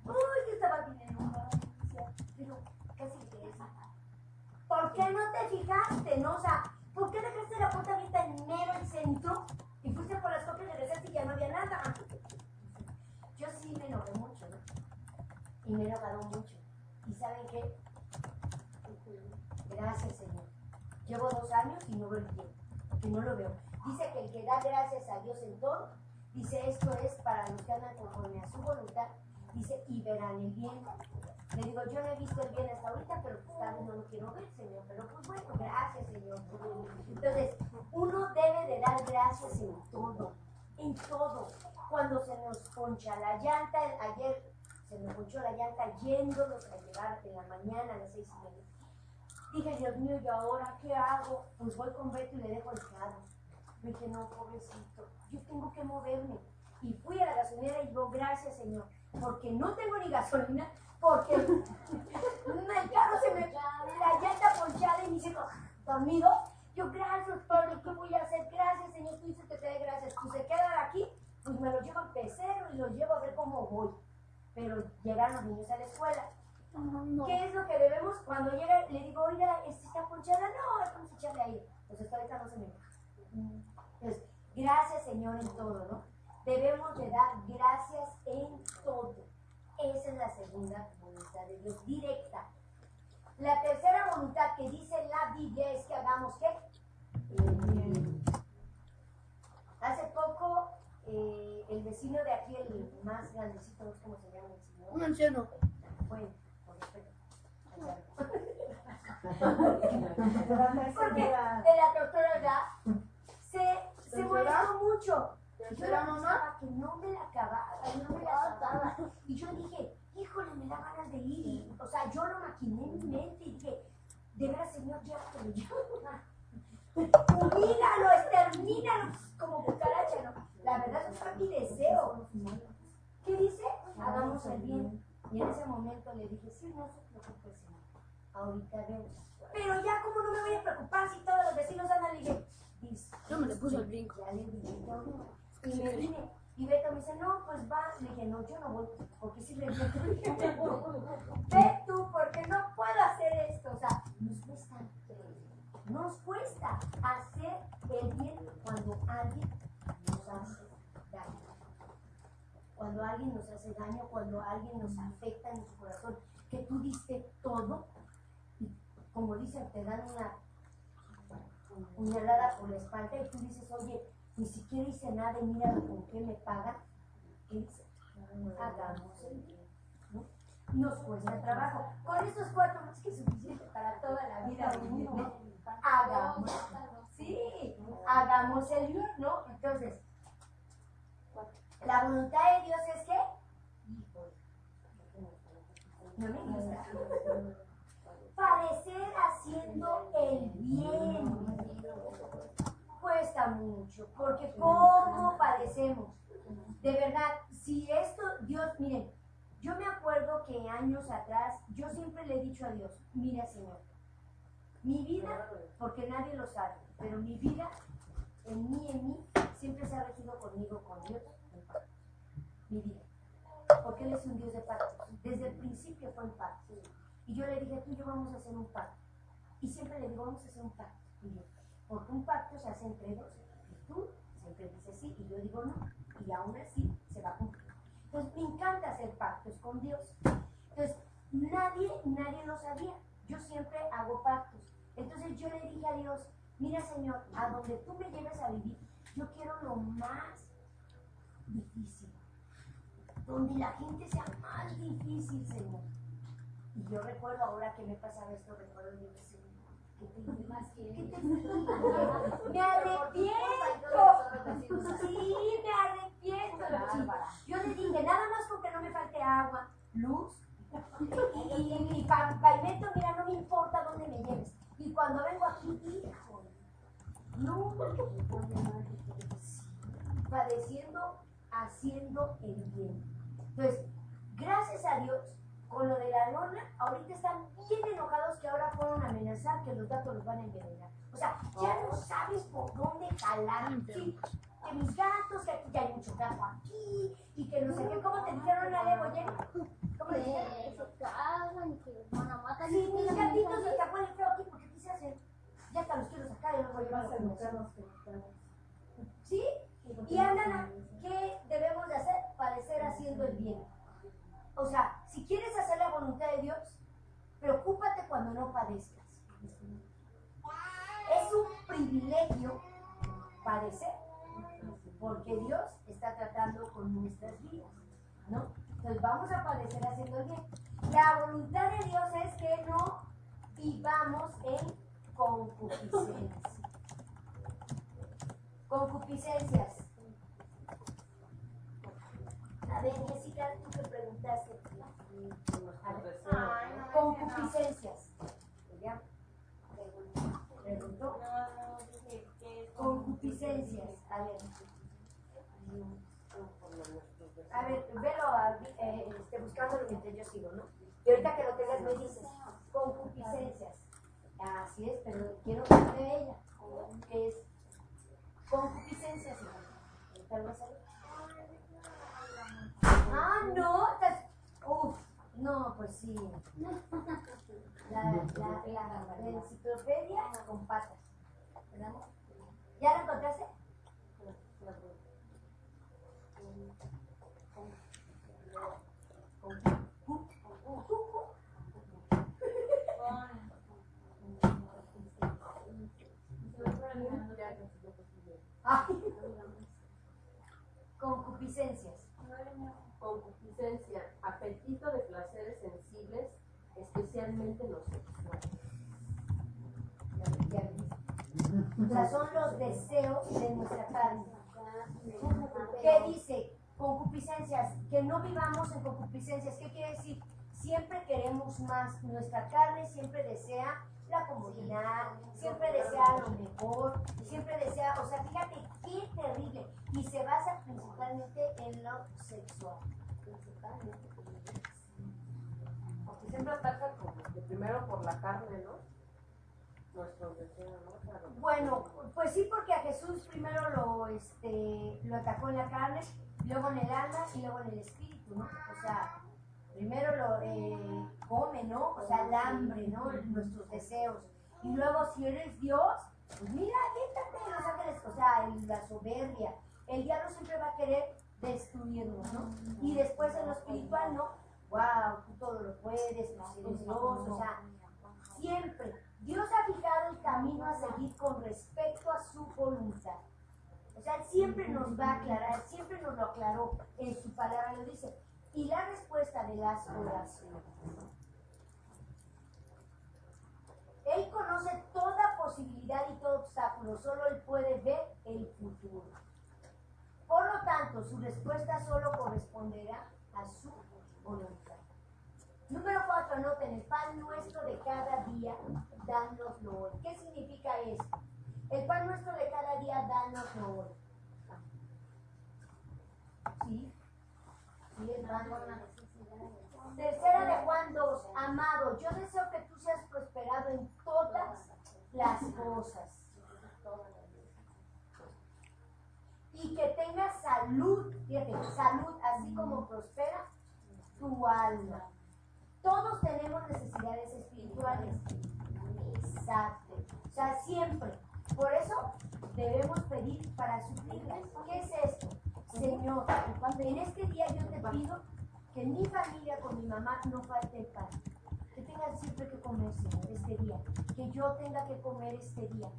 Uy, que estaba bien enojada, pero casi que es. ¿Por qué no te fijaste, no? O sea, ¿por qué dejaste la puerta abierta en mero el centro y fuiste por las copias de regresaste y ya no había nada? Yo sí me enojé mucho, ¿no? Y me enojaron mucho. ¿Y saben qué? Gracias, Señor. Llevo 2 años y no lo entiendo, porque no lo veo. Dice que el que da gracias a Dios en todo, dice esto es para los que andan conforme a su voluntad, dice y verán el bien. Le digo, yo no he visto el bien hasta ahorita, pero pues tal vez no lo quiero ver, Señor. Pero pues bueno, gracias, Señor. Entonces, uno debe de dar gracias en todo, en todo. Cuando se nos poncha la llanta, ayer se me ponchó la llanta yéndolos a llevar en la mañana a las 6:30. Dije, Dios mío, ¿y ahora qué hago? Pues voy con Beto y le dejo el carro. Me dije, no, pobrecito, yo tengo que moverme. Y fui a la gasolinera y digo, gracias Señor, porque no tengo ni gasolina, porque el carro se me, la llanta ponchada y me dice, dormido. Yo, gracias Padre, ¿qué voy a hacer? Gracias Señor, tú dices que te dé gracias. Pues se quedan aquí, pues me los llevo al pecero y los llevo a ver cómo voy. Pero llegan los niños a la escuela. ¿Qué es lo que debemos? Cuando llega, le digo, oiga, ¿está ponchada? No, vamos a echarle ahí. Pues esta ahorita no se me va. Entonces, gracias Señor en todo, ¿no? Debemos de dar gracias en todo. Esa es la segunda voluntad de Dios, directa. La tercera voluntad que dice la Biblia es que hagamos ¿qué? Hace poco, el vecino de aquí, el más grandecito, no sé cómo se llama el señor. Un anciano. Bueno, por respeto. Porque de la doctora ya se molestó mucho. Yo ¿Será mamá? pensaba que no me la acababa, no me la acababa. Y yo dije, híjole, me da ganas de ir. Y, o sea, yo lo maquiné en mi mente y dije, de veras, Señor, llévatelo, humígalo, extermínalo como cucaracha, ¿no? La verdad, eso fue mi deseo. ¿Qué dice? Hagamos el bien. Y en ese momento le dije, sí, no se preocupe, Señor. Ahorita vemos. Pero ya, ¿cómo no me voy a preocupar si todos los vecinos andan? Le dije, Yo me le puse el brinco. ya le dije todo. Y me vine. Y Beto me dice, no, pues va. Le dije, no, yo no voy. Porque si le dije, ve tú, porque no puedo hacer esto. O sea, nos cuesta hacer el bien cuando alguien nos hace daño. Cuando alguien nos hace daño, cuando alguien nos afecta en su corazón, que tú diste todo, y como dicen, te dan una puñalada por la espalda y tú dices, oye, ni siquiera hice nada y mira con qué me pagan. ¿Qué dice? Hagamos el bien, ¿no? Nos cuesta trabajo. Con estos 4 más que suficiente para toda la vida. Hagamos, sí, hagamos el bien, ¿no? Entonces, la voluntad de Dios es que, no me gusta, padecer haciendo el bien. Cuesta mucho, porque ¿cómo padecemos? De verdad, si esto, Dios, miren, yo me acuerdo que años atrás, yo siempre le he dicho a Dios, mira Señor, mi vida, porque nadie lo sabe, pero mi vida, en mí, siempre se ha regido conmigo, con Dios, en pacto. Mi vida. Porque Él es un Dios de pactos. Desde el principio fue en pacto. Y yo le dije, tú y yo vamos a hacer un pacto. Y siempre le digo, vamos a hacer un pacto. Y yo, porque un pacto se hace entre dos. Y tú siempre dices sí, y yo digo no. Y aún así se va a cumplir. Entonces, me encanta hacer pactos con Dios. Entonces, nadie lo sabía. Yo siempre hago pactos. Entonces, yo le dije a Dios, mira Señor, a donde tú me lleves a vivir, yo quiero lo más difícil. Donde la gente sea más difícil, Señor. Y yo recuerdo ahora que me pasaba esto, recuerdo yo que Señor, ¿qué te dije? Me arrepiento. Sí, me arrepiento. Sí. Yo le dije, nada más con que no me falte agua, luz y pavimento, mira, no me importa dónde me lleves. Y cuando vengo aquí, hijo, no, padeciendo, haciendo el bien. Entonces, gracias a Dios, con lo de la lona, ahorita están bien enojados que ahora fueron a amenazar que los gatos los van a envenenar. O sea, ya no sabes por dónde jalar. Sí, que mis gatos, que aquí ya hay mucho gato aquí, y que no sé qué. ¿Cómo te dijeron a Lego, Jenny? ¿Cómo le dijeron? Se cagan, que van a matar. Sí, mis gatitos se escapan el feo aquí porque aquí se hacen. Ya hasta los quiero sacar y los voy a llevar a la. ¿Sí? Y andan a, ¿qué debemos de hacer? Padecer haciendo el bien. O sea, si quieres hacer la voluntad de Dios, preocúpate cuando no padezcas. Es un privilegio padecer, porque Dios está tratando con nuestras vidas, ¿no? Entonces vamos a padecer haciendo el bien. La voluntad de Dios es que no vivamos en concupiscencia. Concupiscencias. A ver, Jessica, tú que preguntaste. A ver. Concupiscencias. ¿Ya? ¿Preguntó? Concupiscencias. A ver. A ver, velo buscándolo mientras yo sigo, ¿no? Y ahorita que lo tengas me dices, concupiscencias. Así es, pero quiero que de ella. ¿Qué es? Concupiscencias. Ahorita lo vas a ver. Ah, no, no, pues sí. La enciclopedia con patas. ¿Verdad? ¿Ya la encontraste? Concupiscencias. Concupiscencia, apetito de placeres sensibles, especialmente los sexuales. O sea, son los deseos de nuestra carne. ¿Qué dice? Concupiscencias. Que no vivamos en concupiscencias. ¿Qué quiere decir? Siempre queremos más. Nuestra carne siempre desea la comodidad, siempre desea lo mejor, siempre desea, o sea, fíjate qué terrible. Y se basa principalmente en lo sexual. Porque siempre atacan como que primero por la carne, ¿no? Nuestros deseos, ¿no? Claro. Bueno, pues sí, porque a Jesús primero lo atacó en la carne, luego en el alma y luego en el espíritu, ¿no? O sea, primero lo come, ¿no? O sea, el hambre, ¿no? Nuestros deseos. Y luego, si eres Dios, pues mira, quítate los ángeles, o sea, la soberbia. El diablo siempre va a querer destruirnos, ¿no? Y después en lo espiritual, ¿no? Wow, tú todo lo puedes, tú eres Dios, o sea, siempre. Dios ha fijado el camino a seguir con respecto a su voluntad. O sea, Él siempre nos va a aclarar, siempre nos lo aclaró en su palabra, lo dice. Y la respuesta de las oraciones. Él conoce toda posibilidad y todo obstáculo, solo Él puede ver el futuro. Por lo tanto, su respuesta solo corresponderá a su voluntad. Número 4, anoten, el pan nuestro de cada día, dánoslo hoy. ¿Qué significa esto? El pan nuestro de cada día, dánoslo hoy. ¿Sí? ¿Sí, hermano? Tercera de Juan 2, amado, yo deseo que tú seas prosperado en todas las cosas. Y que tengas salud, fíjate, salud, así como prospera tu alma. Todos tenemos necesidades espirituales. Exacto. O sea, siempre. Por eso debemos pedir para suplirlas. ¿Qué es esto? Señor, en este día yo te pido que en mi familia con mi mamá no falte el pan. Que tengan siempre que comer, Señor, este día. Que yo tenga que comer este día.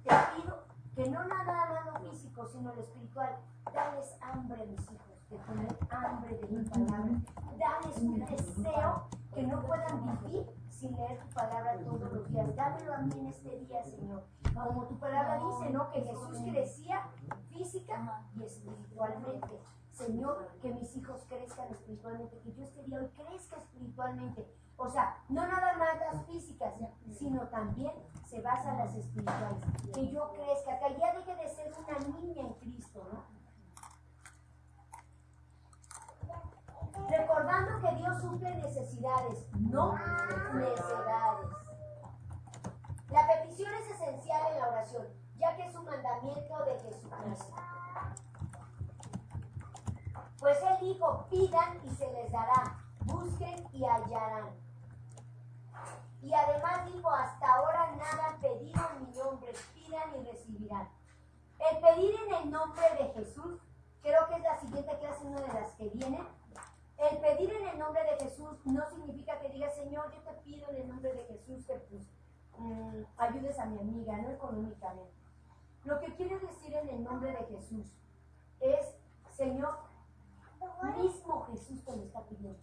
Te pido que no nada más lo físico, sino lo espiritual. Dales hambre a mis hijos, de tener hambre de mi palabra. Dales un deseo que no puedan vivir sin leer tu palabra todos los días. Dámelo a mí en este día, Señor. Como tu palabra dice, ¿no? Que Jesús crecía física y espiritualmente. Señor, que mis hijos crezcan espiritualmente, que yo este día hoy crezca espiritualmente. O sea, no nada más las físicas, sino también se basa en las espirituales. Que yo crezca, que ya deje de ser una niña en Cristo, ¿no? Recordando que Dios suple necesidades, no necedades. La petición es esencial en la oración, ya que es un mandamiento de Jesucristo. Pues Él dijo, pidan y se les dará, busquen y hallarán. Y además dijo, hasta ahora nada han pedido en mi nombre, pidan y recibirán. El pedir en el nombre de Jesús, creo que es la siguiente clase, una de las que viene. El pedir en el nombre de Jesús no significa que digas, Señor, yo te pido en el nombre de Jesús que ayudes a mi amiga, no económicamente. Lo que quiere decir en el nombre de Jesús es, Señor, mismo Jesús te lo está pidiendo.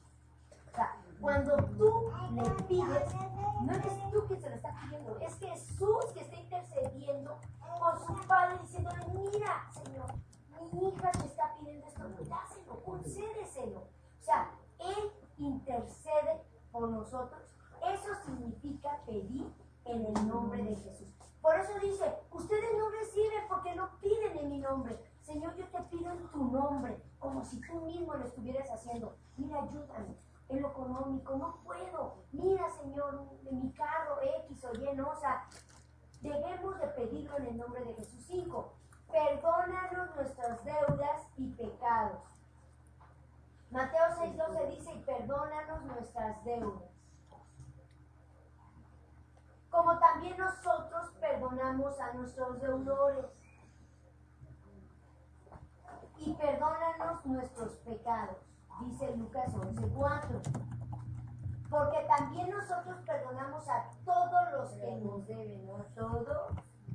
O sea, cuando tú le pides, no eres tú quien se lo está pidiendo, es Jesús que está intercediendo con su Padre diciéndole, mira, Señor, mi hija te está pidiendo esto, dáselo, concédeselo. O sea, Él intercede por nosotros. Eso significa pedir en el nombre de Jesús. Por eso dice, ustedes no reciben porque no piden en mi nombre. Señor, yo te pido en tu nombre. como si tú mismo lo estuvieras haciendo. Mira, ayúdame en lo económico, no puedo. Mira, Señor, en mi carro X o Y, no, o sea, debemos de pedirlo en el nombre de Jesús. 5. Perdónanos nuestras deudas y pecados. Mateo 6:12 dice, y perdónanos nuestras deudas, como también nosotros perdonamos a nuestros deudores. Y perdónanos nuestros pecados, dice Lucas 11:4. Porque también nosotros perdonamos a todos los que nos deben, ¿no? Todo.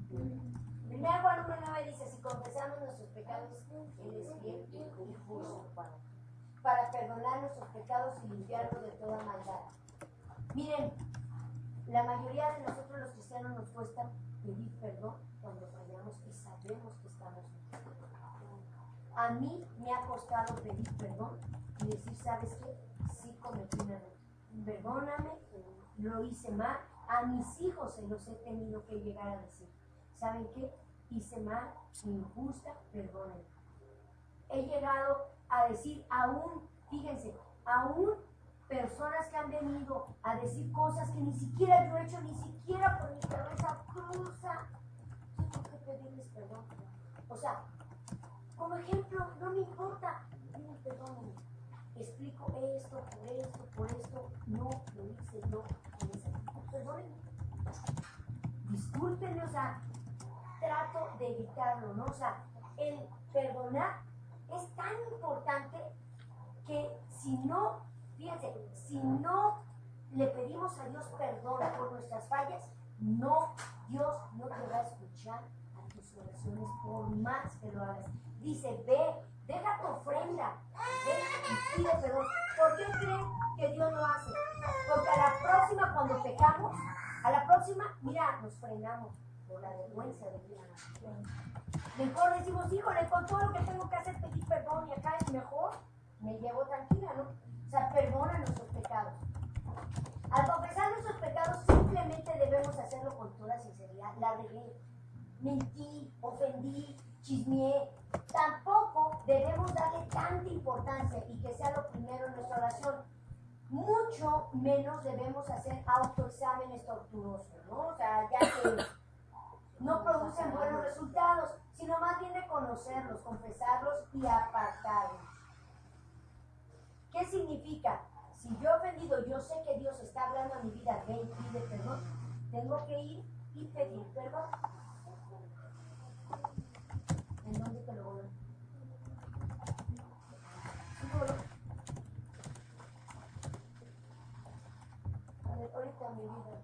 1 Juan 1:9 dice, si confesamos nuestros pecados, Él es fiel y justo para perdonar nuestros pecados y limpiarnos de toda maldad. Miren, la mayoría de nosotros los cristianos nos cuesta pedir perdón cuando fallamos y sabemos que estamos mal. A mí me ha costado pedir perdón y decir, ¿sabes qué? Sí cometí un error. Perdóname, lo hice mal. A mis hijos se los he tenido que llegar a decir. ¿Saben qué? Hice mal, injusta, perdónenme. He llegado a decir aún, fíjense, aún personas que han venido a decir cosas que ni siquiera yo he hecho, ni siquiera por mi cabeza cruza, tengo que pedirles perdón. O sea, como ejemplo, no me importa, dime perdónenme. Explico esto, por esto, no lo hice yo en ese tiempo. Perdónenme. Discúlpenme, o sea, trato de evitarlo, ¿no? O sea, el perdonar es tan importante que si no, fíjense, si no le pedimos a Dios perdón por nuestras fallas, no, Dios no te va a escuchar a tus oraciones por más que lo hagas. Dice, ve, deja tu ofrenda, ve y pide perdón. ¿Por qué creen que Dios lo hace? Porque a la próxima, cuando pecamos, a la próxima, mira, nos frenamos por la vergüenza de Dios. Mejor decimos, híjole, con todo lo que tengo que hacer, pedir perdón y acá es mejor, me llevo tranquila, ¿no? O sea, perdona nuestros pecados. Al confesar nuestros pecados, simplemente debemos hacerlo con toda sinceridad. La regué, mentí, ofendí, chismeé. Tampoco debemos darle tanta importancia y que sea lo primero en nuestra oración. Mucho menos debemos hacer autoexámenes tortuosos, ¿no? O sea, ya que no producen buenos resultados, sino más bien reconocerlos, confesarlos y apartarlos. ¿Qué significa? Si yo he ofendido, yo sé que Dios está hablando a mi vida, ve y pide perdón. Tengo que ir y pedir perdón. ¿En dónde te lo voy a dar? A ver, ahorita mi vida.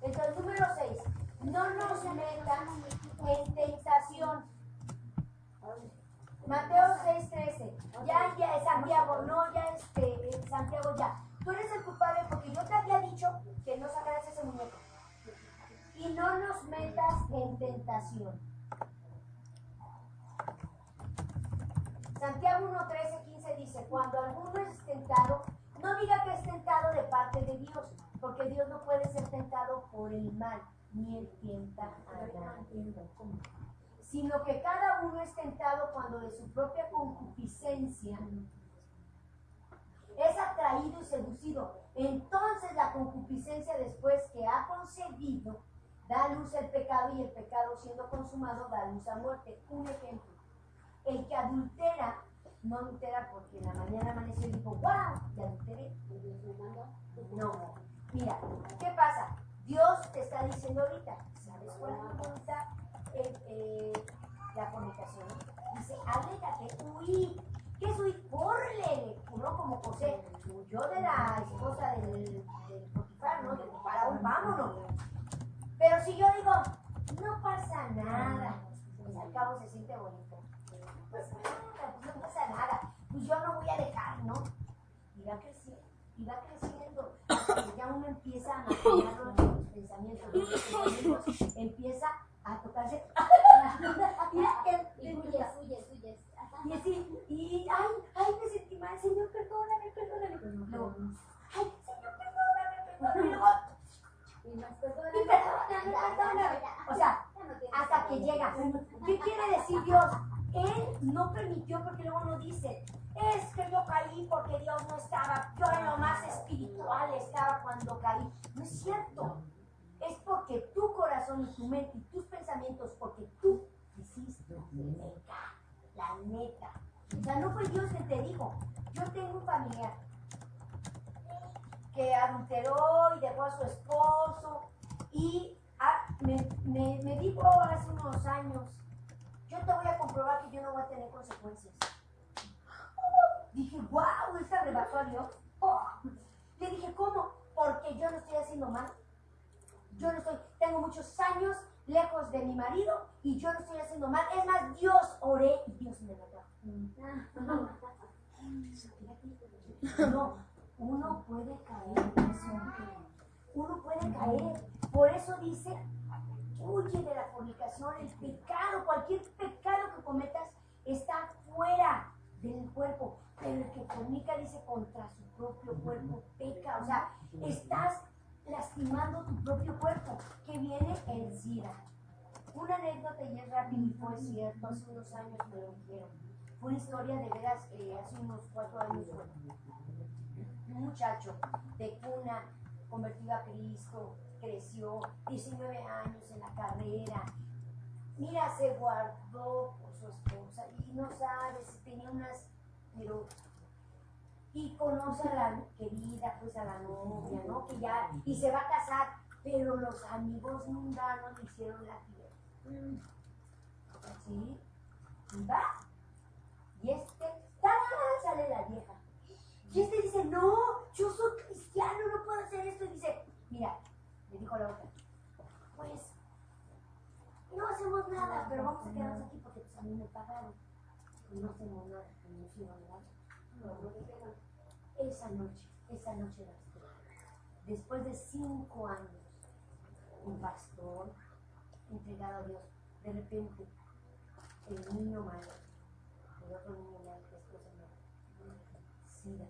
Entonces, número 6. No nos metas en tentación. Mateo 6:13. Ya, Santiago, no, ya, Santiago, ya. Tú eres el culpable porque yo te había dicho que no sacaras ese muñeco. Y no nos metas en tentación. Santiago 1:13-15 dice, cuando alguno es tentado, no diga que es tentado de parte de Dios, porque Dios no puede ser tentado por el mal, ni él tienta a nadie, sino que cada uno es tentado cuando de su propia concupiscencia es atraído y seducido. Entonces la concupiscencia, después que ha concebido, da a luz el pecado, y el pecado, siendo consumado, da a luz a muerte. Un ejemplo: el que adultera, no adultera porque en la mañana amaneció y dijo, ¡wow! Y adulteré. No. Mira, ¿qué pasa? Dios te está diciendo ahorita, ¿sabes cuál es tu voluntad? La fornicación. Dice, aléjate, huí. ¿Qué es huir? Córrele, ¿no? Como José huyó de la esposa del Potifar, ¿no? Del faraón, vámonos. Pero si yo digo, no pasa nada, pues al cabo se siente bonito. Pues nada, pues no pasa nada. Pues yo no voy a dejar, ¿no? Y va creciendo, hasta que ya uno empieza a maquinar los pensamientos, empieza a tocarse. Y así, y ay, me sentí mal, Señor, perdóname. Luego, ay, Señor, perdóname. Y luego, perdóname. O sea, hasta que llega. ¿Qué quiere decir Dios? Él no permitió, porque luego no dice, es que yo caí porque Dios no estaba, yo en lo más espiritual estaba cuando caí. No es cierto. Es porque tu corazón y tu mente y tus pensamientos, porque tú hiciste pecar, la neta. O sea, no fue Dios que te dijo. Yo tengo un familiar que adulteró y dejó a su esposo y me dijo hace unos años, yo te voy a comprobar que yo no voy a tener consecuencias. Dije, wow, esta rebasó a Dios. Le dije, ¿cómo? Porque yo no estoy haciendo mal. Yo no estoy, tengo muchos años lejos de mi marido y yo no estoy haciendo mal. Es más, Dios oré y Dios me lo dio. No, uno puede caer en eso. Uno puede caer. Por eso dice, huye de la fornicación, el pecado, cualquier pecado que cometas está fuera del cuerpo. Pero el que fornica dice contra su propio cuerpo peca. O sea, estás lastimando tu propio cuerpo, que viene el SIDA. Una anécdota y es rápido y fue cierto, hace unos años me lo dijeron. Fue una historia de veras, hace unos 4 años fue. Un muchacho de cuna, convertido a Cristo, creció, 19 años en la carrera. Mira, se guardó por su esposa y no sabe si tenía unas, pero y conoce a la querida, pues a la novia, ¿no? Que ya, y se va a casar, pero los amigos mundanos le hicieron la fiesta. ¿Sí? Y va, y ¡tarán! Sale la vieja. Y dice, no, yo soy cristiano, no puedo hacer esto. Y dice, mira, le dijo la otra, pues, no hacemos nada, pero vamos a quedarnos aquí porque pues a mí me pagaron. Y no hacemos nada, no hicieron nada. Esa noche después de 5 años, un pastor entregado a Dios, de repente, el niño malo, el otro niño malo que después se muere, SIDA,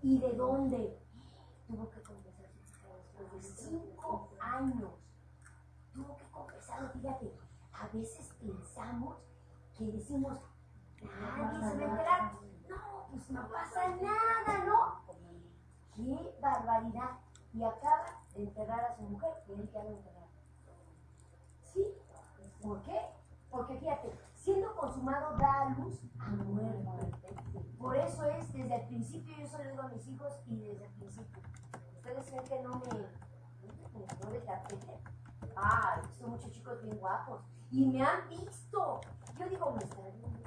¿y de dónde? Tuvo que confesar sus pecados después de 5 años. Tuvo que confesarlo, fíjate, a veces pensamos que decimos, nadie se va a enterar. No, pues no pasa nada, ¿no? ¡Qué barbaridad! Y acaba de enterrar a su mujer y él ya lo enterró. ¿Sí? ¿Por qué? Porque fíjate, siendo consumado da a luz a muerte. Por eso es, desde el principio, yo se lo digo a mis hijos y desde el principio. ¿Ustedes creen que no me tapete? Ah, son muchos chicos bien guapos. Y me han visto. Yo digo, me están viendo.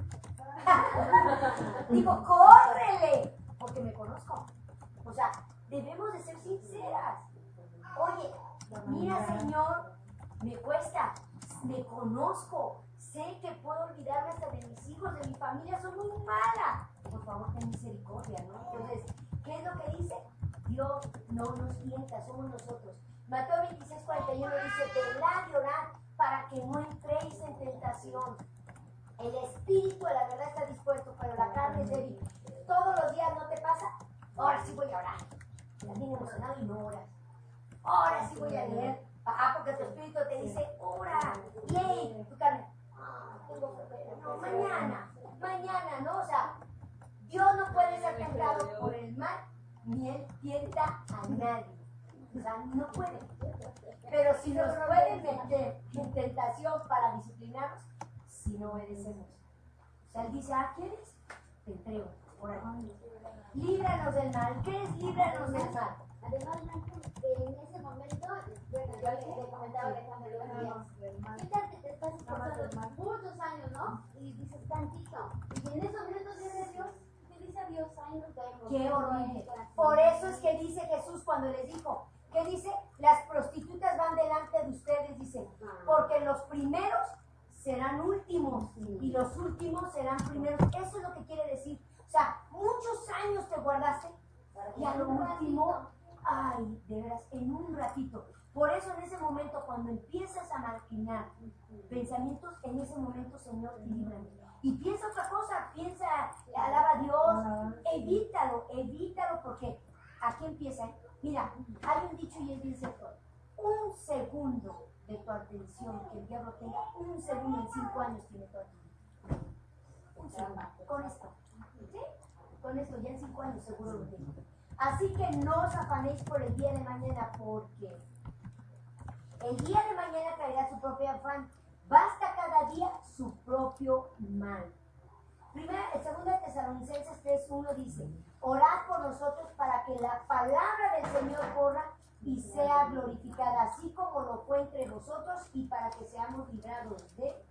Digo, córrele, porque me conozco. O sea, debemos de ser sinceras. Oye, mira, Señor, me cuesta, me conozco, sé que puedo olvidarme hasta de mis hijos, de mi familia, soy muy mala. Por favor, ten misericordia, ¿no? Entonces, ¿qué es lo que dice? Dios no nos mienta, somos nosotros. Mateo 26:41 dice, velad y orad para que no entréis en tentación. El espíritu de la verdad está dispuesto, pero la carne es débil. Todos los días no te pasa, ahora sí voy a orar. Estás bien emocionado y no oras. Ahora sí voy a leer. Porque tu espíritu te dice, ora, lee. Tu carne, tengo que no, mañana, ¿no? O sea, Dios no puede ser tentado por el mal, ni él tienta a nadie. O sea, no puede. Pero si nos puede meter en tentación para disciplinarnos, si no obedecemos. O sea, él dice, ¿quieres? Te entrego. Líbranos del mal. ¿Qué es líbranos del mal? Además, en ese momento, bueno, yo le comentaba a Alejandro ¿qué tal que te estás esforzando muchos años, ¿no? Y dices tantito. Y en esos minutos viene Dios, te dice adiós, ahí nos vemos. Qué horrible. Por eso es que dice Jesús cuando les dijo, ¿qué dice? Las prostitutas van delante de ustedes, dice, porque los primeros serán últimos y los últimos serán primeros. Eso es lo que quiere decir. O sea, muchos años te guardaste y a lo último, ay, de veras, en un ratito. Por eso en ese momento, cuando empiezas a maquinar pensamientos, en ese momento, Señor, líbrame. Y piensa otra cosa, piensa, alaba a Dios, evítalo, porque aquí empieza. Mira, hay un dicho y es bien cierto. Un segundo de tu atención, que el diablo tenga un segundo en 5 años tiene toda tu vida. Un segundo, con esto. ¿Sí? Con esto ya en 5 años seguro lo tengo. Así que no os afanéis por el día de mañana, porque el día de mañana traerá su propio afán. Basta cada día su propio mal. Primera, el 2 de Tesalonicenses 3:1 dice: orad por nosotros para que la palabra del Señor corra y sea glorificada, así como lo fue entre vosotros, y para que seamos librados de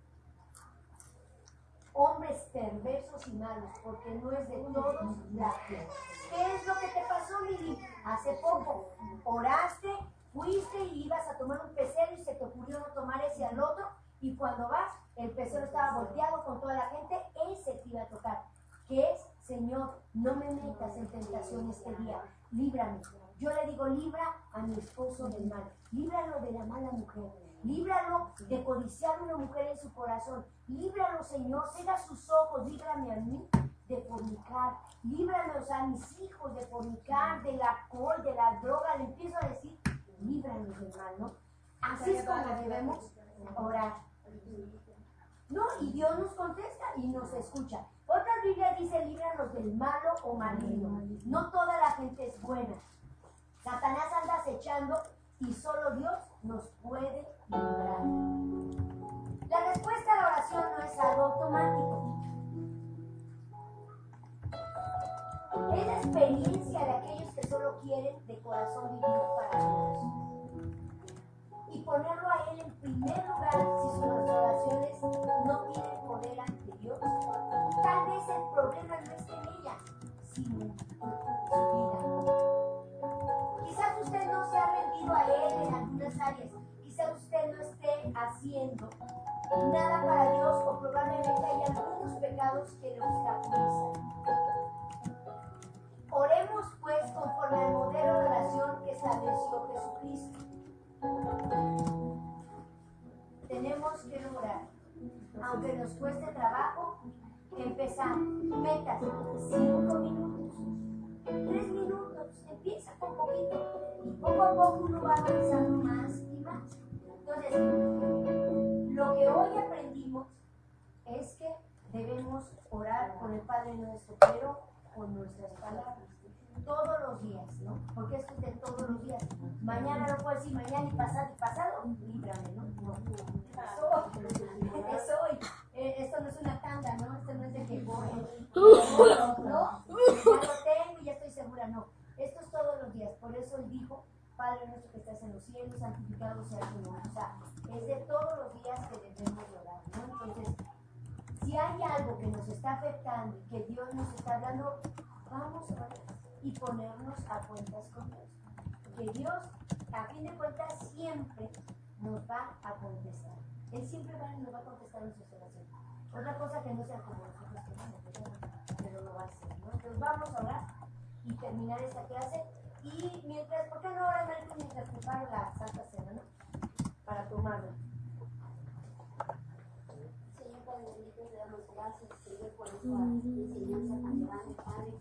hombres perversos y malos, porque no es de todos la fe. ¿Qué es lo que te pasó, Lili? Hace poco oraste, fuiste y ibas a tomar un pecero y se te ocurrió no tomar ese al otro, y cuando vas, el pecero estaba volteado con toda la gente, ese te iba a tocar. ¿Qué es? Señor, no me metas en tentación este día, líbrame. Yo le digo, libra a mi esposo del mal, líbralo de la mala mujer, líbralo de codiciar una mujer en su corazón, líbralo, Señor, cega sus ojos, líbrame a mí de fornicar, líbranos a mis hijos de fornicar, del alcohol, de la droga. Le empiezo a decir, líbranos del mal, ¿no? Así es como debemos orar. No, y Dios nos contesta y nos escucha. Otra Biblia dice, líbranos del malo o maligno. No toda la gente es buena. Satanás anda acechando y solo Dios nos puede librar. La respuesta a la oración no es algo automático. Es la experiencia de aquellos que solo quieren de corazón vivir para Dios. Y ponerlo a Él en primer lugar si sus oraciones no tienen poder ante Dios. Tal vez el problema no es en ella, sino en su vida. Quizás usted no se ha rendido a Él en algunas áreas. Quizás usted no esté haciendo nada para Dios, o probablemente hay algunos pecados que le obstaculizan. Oremos pues conforme al modelo de oración que estableció Jesucristo. Tenemos que orar, aunque nos cueste trabajo, empezar. Metas, 5 minutos, 3 minutos, empieza con poquito y poco a poco uno va avanzando más y más. Entonces, lo que hoy aprendimos es que debemos orar con el Padre Nuestro, pero con nuestras palabras. Todos los días, ¿no? Porque esto es de todos los días. Mañana no puedo decir mañana y pasado, líbrame, ¿no? No. Es hoy. Esto no es una tanda, ¿no? Esto no es de que corre. No, ya lo tengo y ya estoy segura, no. Esto es todos los días. Por eso Él dijo, Padre nuestro que estás en los cielos, santificado sea tu nombre. O sea, es de todos los días que debemos orar, ¿no? Entonces, si hay algo que nos está afectando y que Dios nos está hablando, vamos a orar y ponernos a cuentas con Dios. Que Dios, a fin de cuentas, siempre nos va a contestar. Él siempre nos va a contestar nuestras oraciones. Otra cosa que no sea como nosotros queremos, pero lo va a hacer, ¿no? Entonces vamos a orar y terminar esta clase. Y mientras, ¿por qué no oran algo mientras preparo la Santa Cena, ¿no? Para tomarla. Señor Padre bendito, te damos gracias, Señor, por esta enseñanza tan grande, Padre.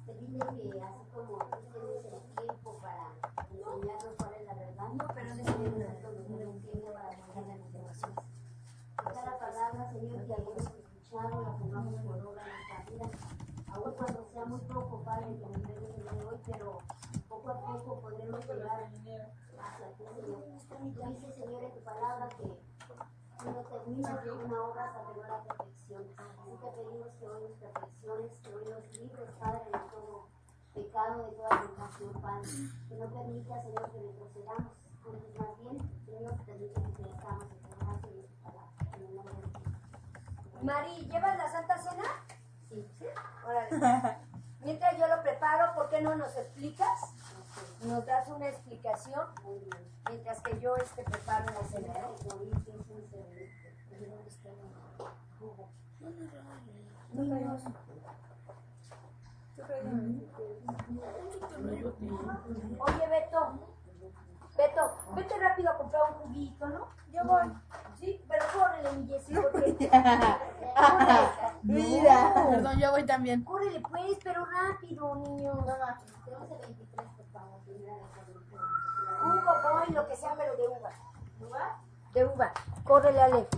Pedirle que así como tú tienes el tiempo para enseñarnos cuál es la verdad, no, pero Señor, nosotros tenemos tiempo para poner la información. Cada palabra, Señor, que hayamos escuchado, la pongamos por obra en nuestra vida. Aún cuando sea muy poco, Padre, que nos dé el día de hoy, pero poco a poco podremos llegar hacia ti, Señor. Tú dices, Señor, en tu palabra que no terminas una obra hasta que no la perfección. Así te pedimos que hoy nos perfecciones, que hoy nos libres, Padre, de todo pecado, de toda tentación, Padre. Que no permita, Señor, que retrocedamos. Antes, más bien, Señor, permite que crezcamos en tu gracia y en tu palabra. En el nombre de Jesús. Mari, ¿llevas la Santa Cena? Sí. ¿Sí? Órale. Mientras yo lo preparo, ¿por qué no nos explicas? Nos das una explicación mientras que yo preparo la cena, ¿no? Niños. Oye, Beto, vete rápido a comprar un juguito, ¿no? Yo voy. Sí, pero córrele, mi Jessy, porque... Mira. Perdón, yo voy también. Córrele pues, pero rápido, niños. Tenemos el 23, por favor. Uva, voy, lo que sea, pero de uva. ¿Uva? de uva. Córrele, Ale.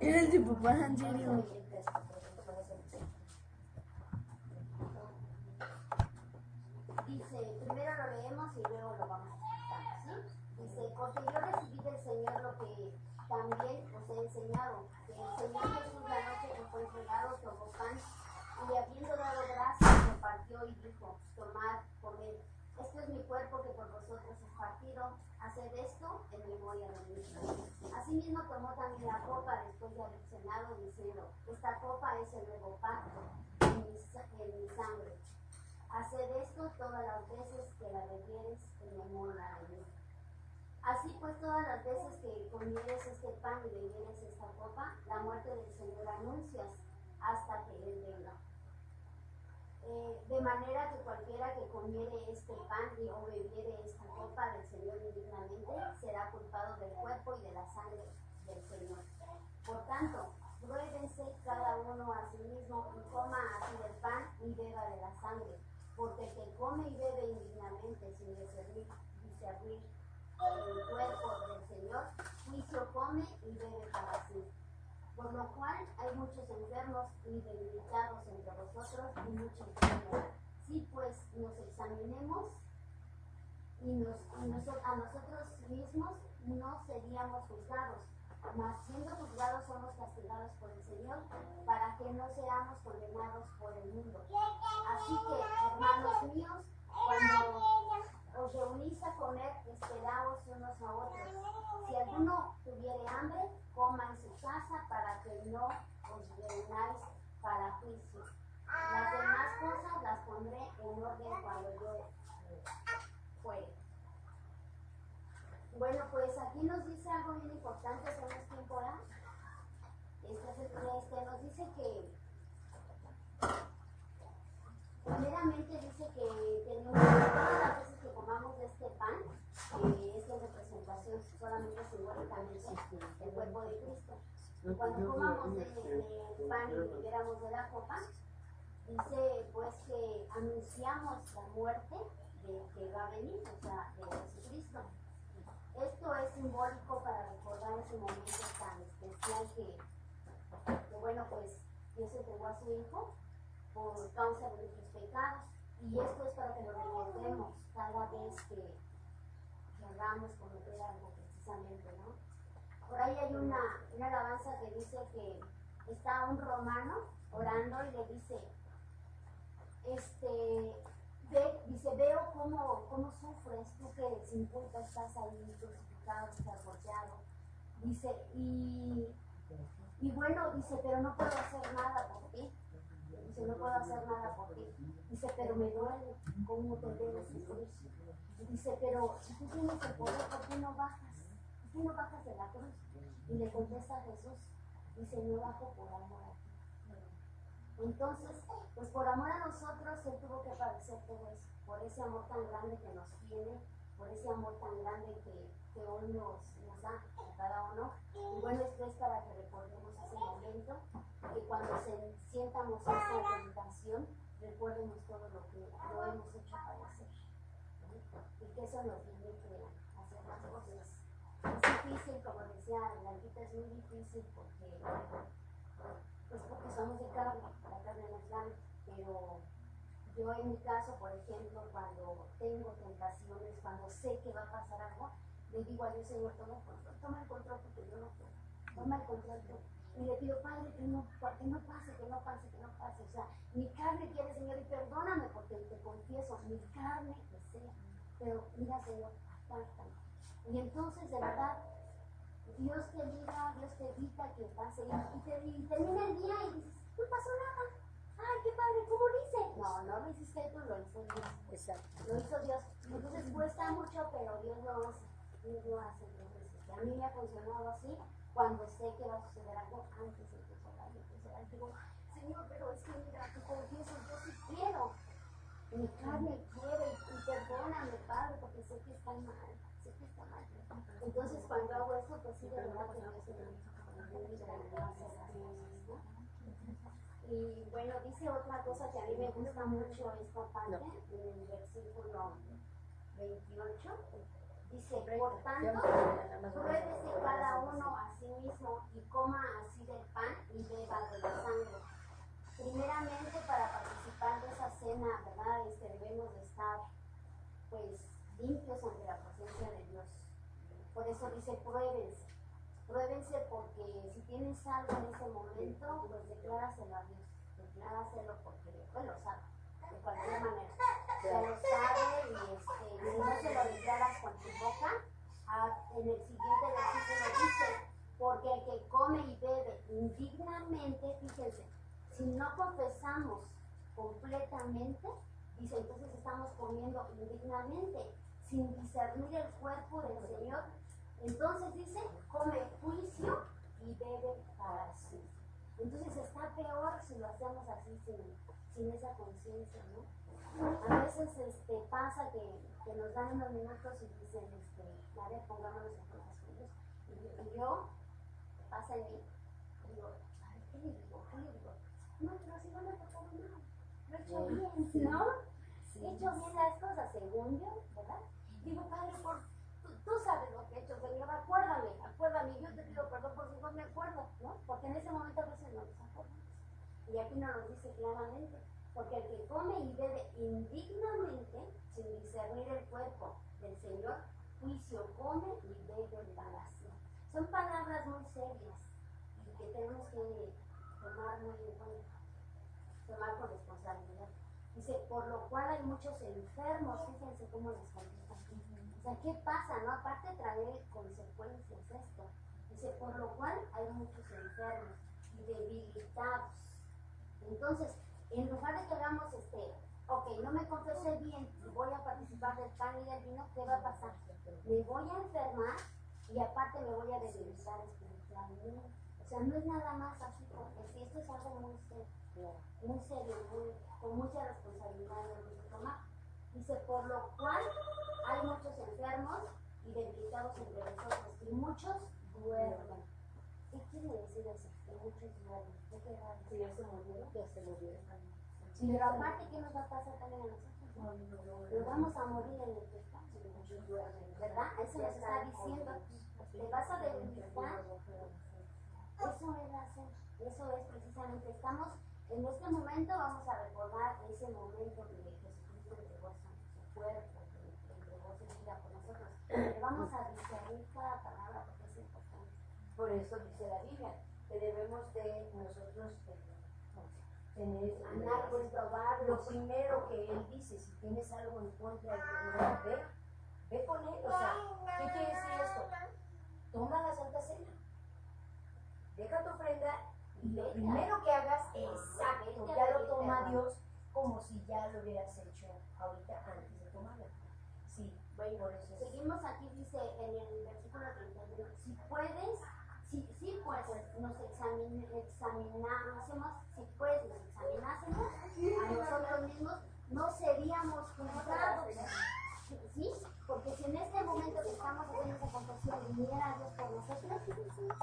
Eres tu papá, en serio. Dice, primero lo leemos y luego lo vamos a explicar, ¿sí? Dice, porque yo recibí del Señor lo que también os he enseñado, que el Señor Jesús la noche que fue entregado tomó pan y habiendo dado gracias lo partió y dijo, tomad, comed, esto es mi cuerpo que por vosotros es partido, haced esto en memoria de mí. Asimismo tomó también la copa después de haber cenado diciendo, esta copa es el nuevo pacto en mi sangre. Haced esto todas las veces que la bebieres en memoria de mí. Así pues, todas las veces que comieres este pan y bebieres esta copa, la muerte del Señor anuncias hasta que Él venga. De manera que cualquiera que comiere este pan o bebiere esta copa del Señor indignamente, será culpado del cuerpo y de la sangre del Señor. Por tanto, pruébense cada uno a sí mismo y coma así del pan y beba de la sangre. Porque el que come y bebe indignamente sin discernir el cuerpo del Señor, juicio come y bebe para sí. Por lo cual hay muchos enfermos y debilitados entre vosotros y muchos enfermos. Si pues nos examinemos a nosotros mismos, no seríamos juzgados. Mas siendo juzgados somos castigados por el Señor, para que no seamos condenados por el mundo. Así que, hermanos míos, cuando os reunís a comer, esperaos unos a otros. Si alguno tuviere hambre, coma en su casa, para que no os reunáis para juicio. Las demás cosas las pondré en orden cuando yo fuere. Bueno, pues aquí nos dice algo bien importante, ¿sabes tiempo ahora? Nos dice que, primeramente dice que tenemos todas las veces que comamos de este pan, esta representación solamente simbólicamente el cuerpo de Cristo. Cuando comamos del pan y bebiéramos de la copa, dice pues que anunciamos la muerte de que va a venir, o sea, de Jesucristo. Esto es simbólico para recordar ese momento tan especial que bueno, pues Dios entregó a su Hijo por causa de nuestros pecados. Y esto es para que lo recordemos cada vez que hagamos cometer algo precisamente, ¿no? Por ahí hay una alabanza que dice que está un romano orando y le dice, veo cómo sufres, tú que sin culpa estás ahí crucificado, estás golpeado. Dice, y bueno, dice, pero no puedo hacer nada por ti. Dice, no puedo hacer nada por ti. Dice, pero me duele cómo te debes sufrir. Dice, pero si tú tienes el poder, ¿por qué no bajas? ¿Por qué no bajas de la cruz? Y le contesta a Jesús, dice, no bajo por amor a ti. Entonces, pues por amor a nosotros, Él tuvo que padecer todo eso, por ese amor tan grande que nos tiene, por ese amor tan grande que hoy nos da a cada uno. Y bueno, esto es para que recordemos ese momento, que cuando sientamos esa tentación, recordemos todo lo que lo hemos hecho padecer, ¿no? Y que eso nos limite a hacer las cosas. Es difícil, como decía Blanquita, es muy difícil porque somos de carne, la carne no es grande, pero yo en mi caso, por ejemplo, cuando tengo tentaciones, cuando sé que va a pasar algo, le digo a Dios, Señor, toma el control porque yo no puedo, toma el control tú. Y le pido, Padre, que no pase, o sea, mi carne quiere, Señor, y perdóname porque te confieso, mi carne desea, pero mira, Señor, apártame. Y entonces, de verdad, Dios te libra, Dios te evita que pase y termina el día y dices, no pasó nada. Ay, qué padre, ¿cómo lo hice? No lo hiciste tú, lo hizo Dios. Exacto. Lo hizo Dios. Entonces cuesta mucho, pero Dios lo hace. Dios lo hace. Entonces, a mí me ha funcionado así cuando sé que va a suceder algo antes de que suceda. Digo, Señor, pero es que mira, te confieso, yo sí quiero. Mi carne quiere y perdóname, Padre, porque sé que está mal. Entonces cuando hago eso, pues sí, de verdad que Dios me libra de esas cosas, ¿no? Y bueno, dice otra cosa que a mí me gusta mucho esta parte, en el versículo 28, dice, por tanto, pruébese cada uno a sí mismo y coma así del pan y beba de la sangre. Primeramente, para participar de esa cena, ¿verdad? Debemos de estar, pues, limpios ante la presencia de Dios. Por eso dice, pruébense. Pruébense porque si tienes algo en ese momento, pues decláraselo a Dios. Decláraselo porque Él lo sabe, de cualquier manera. Ya lo sabe y si no se lo declaras con tu boca, en el siguiente versículo dice, porque el que come y bebe indignamente, fíjense, si no confesamos completamente, dice, entonces estamos comiendo indignamente, sin discernir el cuerpo del Señor. Entonces dice, come juicio y bebe para sí. Entonces está peor si lo hacemos así sin esa conciencia, ¿no? A veces pasa que nos dan unos minutos y dicen, a ver, pongámonos en corazones. Y yo, pasa en mí, digo, a ver, ¿qué le digo? No, pero si no me ha tocado nada. Lo he hecho bien, ¿no? He hecho bien las cosas, según yo, ¿verdad? Digo, Padre, tú sabes lo que he hecho, Señor, acuérdame, yo te pido perdón por si no me acuerdo, ¿no? Porque en ese momento a veces no nos acordamos. Y aquí nos lo dice claramente, porque el que come y bebe indignamente, sin discernir el cuerpo del Señor, juicio come y bebe para sí. Son palabras muy serias y que tenemos que tomar muy en cuenta, tomar con responsabilidad. Dice, por lo cual hay muchos enfermos, fíjense cómo les contesta. O sea, ¿qué pasa, no? Aparte de traer consecuencias esto. Dice, por lo cual hay muchos enfermos y debilitados. Entonces, en lugar de que hagamos ok, no me confesé bien y voy a participar del pan y del vino, ¿qué va a pasar? Me voy a enfermar y aparte me voy a debilitar espiritualmente. O sea, no es nada más así, porque si esto es algo muy serio, con mucha responsabilidad debemos de tomar. Dice, por lo cual hay muchos enfermos y debilitados entre vosotros, y muchos duermen. ¿Qué quiere decir eso? Que muchos duermen. ¿Qué queda? Si ya se murieron, ya se murieron. Pero aparte, ¿qué nos va a pasar también a nosotros? Nos vamos a morir en el pecado. Muchos duermen, ¿verdad? Eso nos está diciendo. Te vas a debilitar. Eso es la cena. Eso es precisamente. Estamos en este momento, vamos a recordar ese momento que Jesucristo entregó su cuerpo, que entregó su vida por nosotros. Pero vamos a discernir cada palabra porque es importante. Por eso dice la Biblia, que debemos de nosotros tener, pues, probar. Lo primero que él dice, si tienes algo en contra del Señor, ve con él. O sea, ¿qué quiere decir esto? Toma la Santa Cena, deja tu ofrenda y lo primero que hagas es exacto, ya lo toma Dios como si ya lo hubieras hecho ahorita antes de tomarla. Sí, bueno, por eso. Seguimos aquí, dice en el versículo 31, si puedes, si pues nos examinásemos, si pues nos examinásemos a nosotros mismos, no seríamos juzgados. ¿Sí? Porque si en este momento que estamos haciendo esa confesión viniera Dios por nosotros,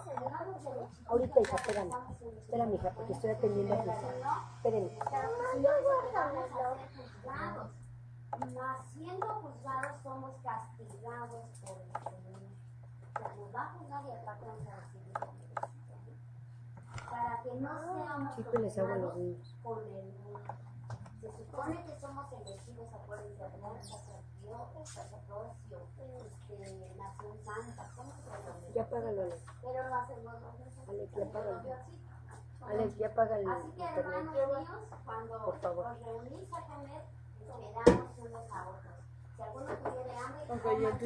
celebramos de Ahorita, hija, espérame, hija, porque estoy atendiendo a tu hija. Espérenme. Si no vamos a ser juzgados, siendo juzgados somos castigados por el Señor. O sea, nos va a juzgar y aparte vamos a recibir para que no seamos condenados por el mundo. Se supone que somos elegidos, acuérdense, sacerdocio, nación santa, somos elegidos. Ya apágalo, Alex. Pero lo hacemos nosotros. Alex, ya apágalo. Alex, ya apaga el Así que, hermanos internet. míos, cuando Por favor. os reunís a comer, esperamos unos a otros. Si alguno tuviere hambre, coma